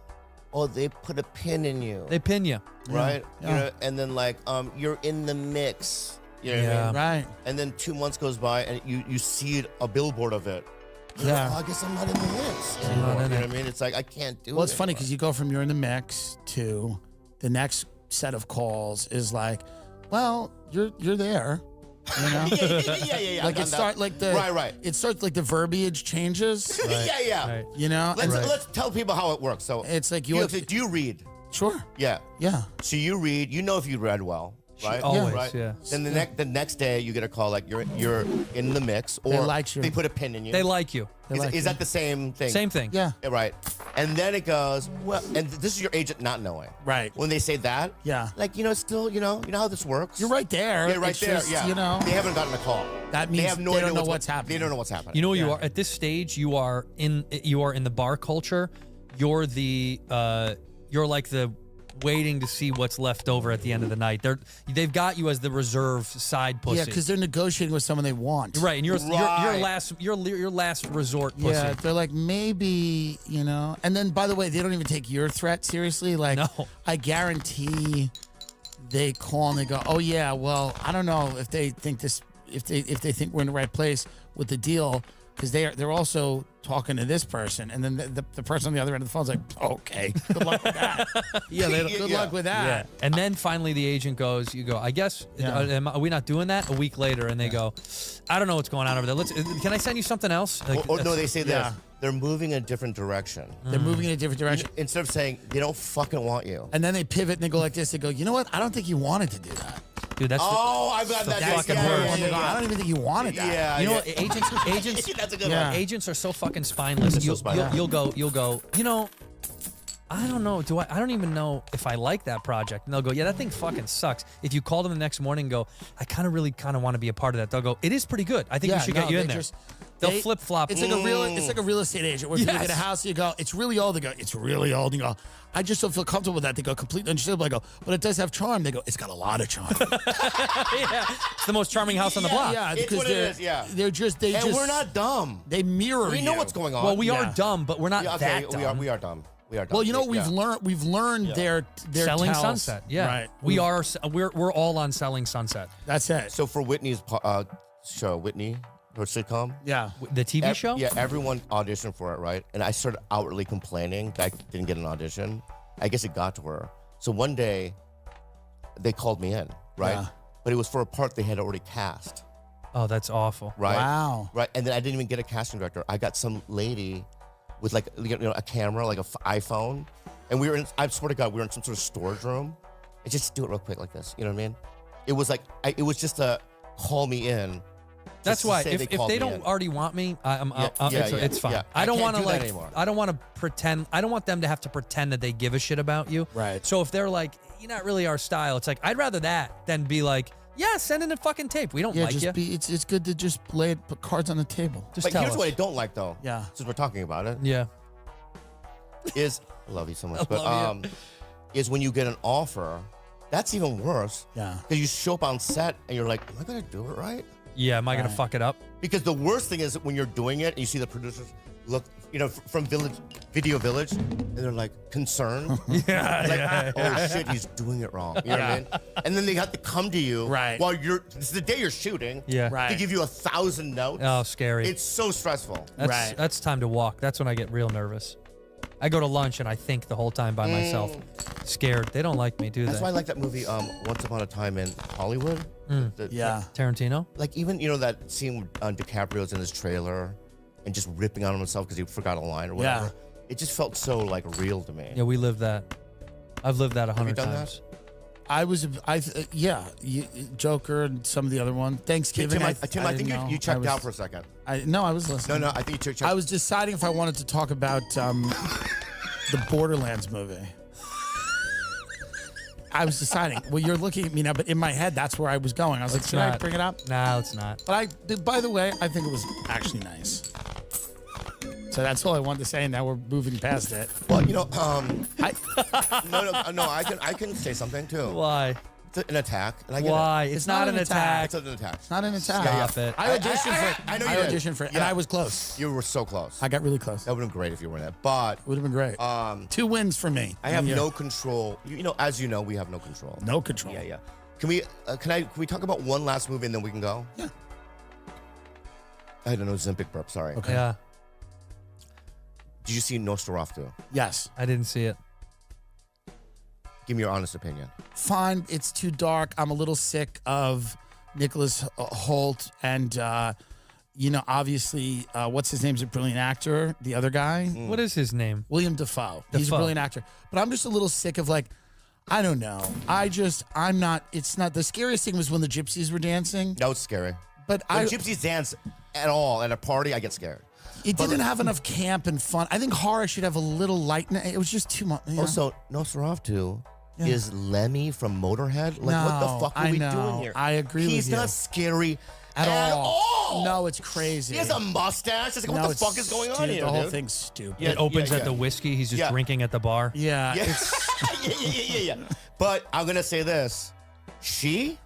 Oh, they put a pin in you. They pin you. Right? Yeah. You know, and then like you're in the mix. You know what I mean? Right. And then 2 months goes by and you see a billboard of it. Yeah. Oh, I guess I'm not in the mix anymore. You know what I mean? It's like I can't do it. Well, it's funny anymore. because you go from you're in the mix to the next set of calls is like, well, you're there. You know? yeah. Like I've it done start that. like the right. It starts like the verbiage changes. Yeah. Right. You know? Let's tell people how it works. So It's like do you read? Sure. Yeah. Yeah. So you read. You know if you read well, right? Always, Right. yeah. Then the next day you get a call like you're in the mix, or They like you. they put a pin in you. They like you. They like Is you. that the same thing? Same thing. Yeah. Yeah, right. And then it goes, well, and this is your agent not knowing. Right. When they say that, Yeah. like, still, you know how this works? You're right there. Yeah, right It's there. just, Yeah. You know. They haven't gotten a call. That means they have no they idea don't know what's happening. They don't know what's happening. You know what you Yeah. are at this stage. You are in the bar culture. You're you're like the waiting to see what's left over at the end of the night. They've got you as the reserve side pussy. Yeah, because they're negotiating with someone they want. right, and you're Right. your last resort pussy. Yeah, they're like maybe, and then by the way, they don't even take your threat seriously. Like, No. I guarantee they call and they go, "Oh yeah, well, I don't know if they think if they think we're in the right place with the deal." Because they're also talking to this person, and then the person on the other end of the phone's like, "Okay, good luck with that." Yeah, Good luck with that. And then finally the agent goes, you go, I guess, Yeah. are we not doing that? A week later, and they go, I don't know what's going on over there. Can I send you something else? Like, Or no, they say this. Yeah. They're moving in a different direction. They're moving in a different direction, Instead of saying they don't fucking want you. and then they pivot and they go like this. They go, "You know what? I don't think you wanted to do that." dude, that's Oh, I've got that. fucking yeah, worst. And they go, yeah, "I don't even think you wanted that." yeah. you know yeah. what? Agents. That's a good Yeah. one. Agents are so fucking spineless. so spineless. You'll go. I don't know. I don't even know if I like that project. And they'll go, yeah, that thing fucking sucks. If you call them the next morning and go, I kind of want to be a part of that. They'll go, it is pretty good. I think we should get you in there. They'll flip flop. It's like a real estate agent. Where if you Yes. get a house, you go, "It's really old." They go, "It's really old." You go, "I just don't feel comfortable with that." They go, "Completely understandable." I go, "But it does have charm." They go, "It's got a lot of charm." Yeah, it's the most charming house on the block. Yeah, It's because what it is, yeah. they're just And we're not dumb. They mirror. We know you. what's going on. Well, we Yeah. are dumb, but we're not Yeah, okay, that dumb. we are dumb. We are dumb. Well, you know what Yeah. we've learned their Selling tells. Sunset. Yeah, right. We're all on Selling Sunset. That's it. So for Whitney's show, Whitney, her sitcom, Yeah. The TV show. yeah, everyone auditioned for it, right? And I started outwardly complaining that I didn't get an audition. I guess it got to her. So one day, they called me in, right? Yeah. But it was for a part they had already cast, Oh, that's awful. right? Wow. Right, and then I didn't even get a casting director. I got some lady with like a camera, like an iPhone, and we were in. I swear to God, we were in some sort of storage room. And just do it real quick like this. You know what I mean? It was like it was just a call me in. That's to why say if called they me don't in. already want me, it's fine. yeah. I don't can't want to do that like. anymore. I don't want to pretend. I don't want them to have to pretend that they give a shit about you. Right. So if they're like, you're not really our style, it's like I'd rather that than be like, yeah, send in a fucking tape. We don't Yeah, like just you. be. It's good to just put cards on the table. Just But tell here's us. what I don't like though. Yeah. Since we're talking about it, Yeah. is I love you so much, I but love is when you get an offer, that's even worse. Yeah. Because you show up on set and you're like, am I gonna do it right? Yeah. Am I gonna Right. fuck it up? Because the worst thing is when you're doing it and you see the producers look, from Video Village, and they're like concerned. Yeah. Like, oh shit, he's doing it wrong. You know what I mean? And then they have to come to you Right. while this is the day you're shooting. Yeah. Right. To give you 1,000 notes. Oh, scary. It's so stressful. That's, Right. That's time to walk. That's when I get real nervous. I go to lunch and I think the whole time by myself, scared. They don't like me, do That's they? why I like that movie, Once Upon a Time in Hollywood. Yeah. Tarantino. Like even that scene when DiCaprio's in his trailer and just ripping on himself because he forgot a line or whatever. Yeah. It just felt so like real to me. Yeah, we live that. I've lived that 100 done that? times. Joker and some of the other one. Thanksgiving. Tim, I didn't think know. you checked I was- out for a second. I was listening. No, I think you checked. I was deciding if I wanted to talk about the Borderlands movie. I was deciding. Well, you're looking at me now, but in my head, that's where I was going. I was like, should I bring it up? Nah, let's not. But by the way, I think it was actually nice. So that's all I wanted to say, and now we're moving past it. Well, I, I can say something too. Why? It's an attack. And I get Why? It. It's not an attack. It's an attack. it's not an attack. Stop it. I auditioned for it. I know you did. auditioned for it, and Yeah. I was close. You were so close. I got really close. That would have been great if you were in that. But Would have been great. 2 wins for me. I have And you- no control. As you know, we have no control. no control. Yeah. Can we talk about one last movie and then we can go? Yeah. I had an Ozempic burp. Sorry. Okay. Yeah, Did you see Nosferatu? Yes. I didn't see it. Give me your honest opinion. Fine. It's too dark. I'm a little sick of Nicholas Hoult, and obviously, what's his name's a brilliant actor. The other guy, What is his name? William Dafoe. He's a Dafoe. brilliant actor, but I'm just a little sick of I don't know. I'm not. It's not. The scariest thing was when the gypsies were dancing, That was scary. but When gypsies dance at all at a party, I get scared. it didn't have enough camp and fun. I think horror should have a little lightness. It was just too much. Also, Nosferatu is Lemmy from Motorhead. Like, what the No, fuck are I we know. doing here? I agree with He's you. not scary at all. all. No, it's crazy. He has a mustache. It's like, No, what the it's fuck is going on stupid. here, The whole dude? thing's stupid. Yeah, It opens yeah. at the whiskey. He's just Yeah. drinking at the bar. Yeah. Yeah. It's, yeah. But I'm gonna say this: she's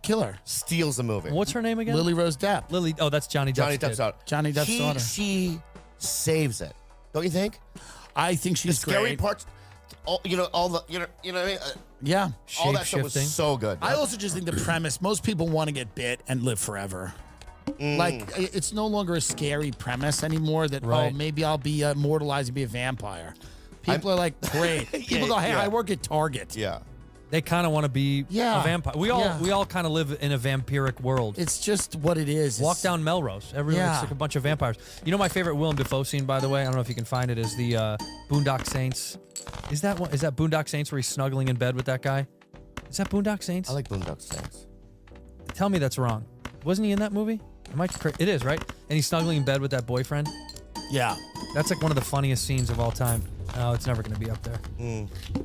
killer. steals the movie. What's her name again? Lily Rose Depp. Lily. Oh, that's Johnny Depp's Johnny kid. Depp's daughter. Johnny Depp's daughter. She saves it, don't you think? I think The she's scary great. parts, all the what I mean. Yeah. All that stuff was Shape-shifting. so good. I also just think the premise, most people want to get bit and live forever. It's no longer a scary premise anymore that, Right. maybe I'll be immortalized and be a vampire. People are like, great. People go, hey, yeah. I work at Target. Yeah. They kind of want to be Yeah. a vampire. We all kind of live in a vampiric world. It's just what it is. Walk down Melrose. Everyone Yeah. looks like a bunch of vampires. You know my favorite Willem Dafoe scene, by the way. I don't know if you can find it. Is the Boondock Saints? Is that one? Is that Boondock Saints where he's snuggling in bed with that guy? Is that Boondock Saints? I like Boondock Saints. Tell me that's wrong. Wasn't he in that movie? It is, right? And he's snuggling in bed with that boyfriend. Yeah. That's like one of the funniest scenes of all time. Oh, it's never going to be up there.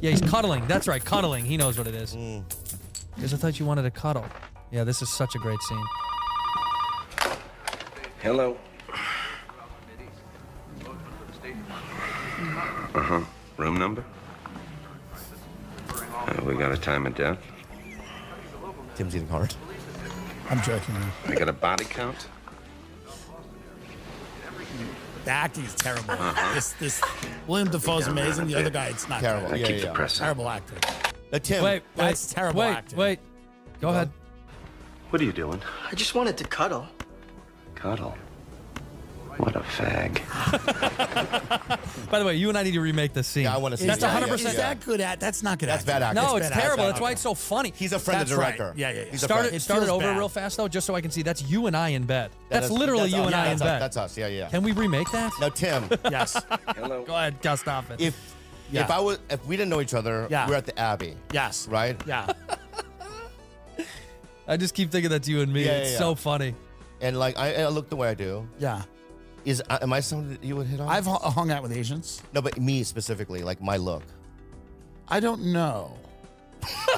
Yeah, he's cuddling. That's right, cuddling. He knows what it is. Because I thought you wanted to cuddle. Yeah, this is such a great scene. Hello. Room number? We got a time of death. Tim's eating hard. I'm joking. I got a body count. The acting is terrible. This William Dafoe's amazing. The other guy, it's not Terrible. good. I keep the press on. Terrible actor. Tim. Wait, That's terrible wait, acting. Wait, go ahead. What are you doing? I just wanted to cuddle. Cuddle. What a fag. By the way, you and I need to remake this scene. Yeah, I want to see That's that. 100%. Is that good at? That's not good. That's acting. bad acting. No, It's it's bad terrible. acting. That's why it's so funny. He's a friend of the That's director. right. Yeah. He's a Start friend. it, start it feels over bad. real fast though, just so I can see. That's you and I in bed. That's That is- literally you us. and I in that's bed. us. That's us. Yeah. Can we remake that? Now, Tim, Yes. Hello. Go ahead, Gus, stop it. if we didn't know each other, Yeah. we're at the Abbey, Yes. right? Yeah. I just keep thinking that's you and me. Yeah, It's yeah, so yeah. funny. And like I look the way I do. Yeah. Am I someone that you would hit on? I've hung out with Asians. No, but me specifically, like my look. I don't know.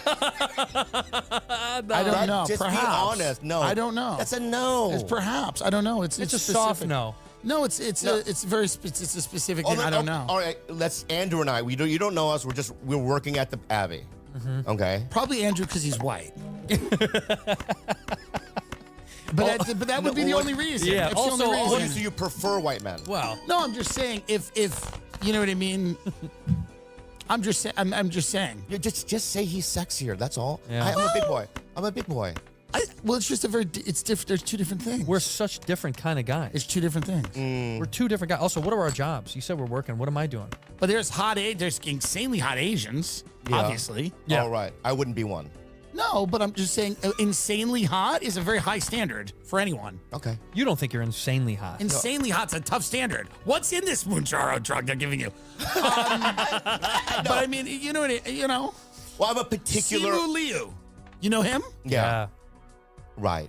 I don't know. Just Perhaps. be honest. No, I don't know. That's a no. It's perhaps. I don't know. It's a specific. soft no. No, it's a specific thing. I don't know. All right, let's Andrew and I. You don't know us. We're working at the Abbey. Mm-hmm. Okay. Probably Andrew because he's white. But that would be the only reason. Yeah, It's the also- only So reason. you prefer white men? Well, No, I'm just saying if you know what I mean. I'm just saying. I'm just saying. You just say he's sexier. That's all. Yeah. I'm a big boy. I'm a big boy. Well, it's just it's different. There's two different things. we're such different kind of guys. It's two different things. We're two different guys. Also, what are our jobs? You said we're working. What am I doing? But there's insanely hot Asians, Yeah. obviously. Yeah. All right. I wouldn't be one. No, but I'm just saying insanely hot is a very high standard for anyone. Okay. You don't think you're insanely hot. Insanely hot's a tough standard. What's in this Mounjaro drug they're giving you? But I mean, you know what? Well, I'm a particular. Simu Liu. You know him? Yeah. Right.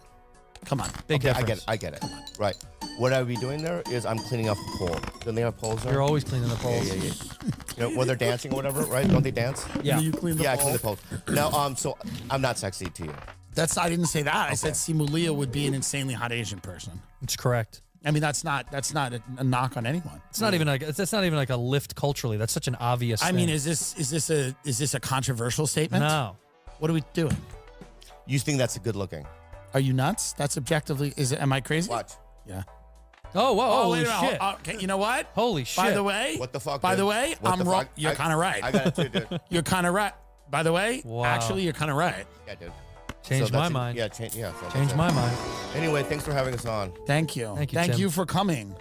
Come on. Big Okay, difference. I get it. Right. What I would be doing there is I'm cleaning up the pole. Don't they have poles there? You're always cleaning the poles. Yeah. You know, when they're dancing or whatever, right? Don't they dance? Yeah. You clean the Yeah, I ball? clean the poles. Now, so I'm not sexy to you. I didn't say that. I said Okay. Simu Liu would be an insanely hot Asian person. It's correct. I mean, that's not a knock on anyone. It's not even like that's not even like a lift culturally. That's such an obvious. I thing. mean, is this a controversial statement? no. What are we doing? You think that's good looking? Are you nuts? That's objectively. Am I crazy? Watch. Yeah. Oh, whoa! Holy wait a minute. shit! Okay, you know what? Holy shit! By the way, What the fuck? By dude? the way, What I'm the wrong. fuck? You're kind of right. I got it too, dude. You're kind of right. By the way, Wow. actually, you're kind of right. Yeah, dude. Changed So my that's it. mind. Yeah, so Changed that's my it. mind. Anyway, thanks for having us on. Thank you. Thank you, Tim. you for coming.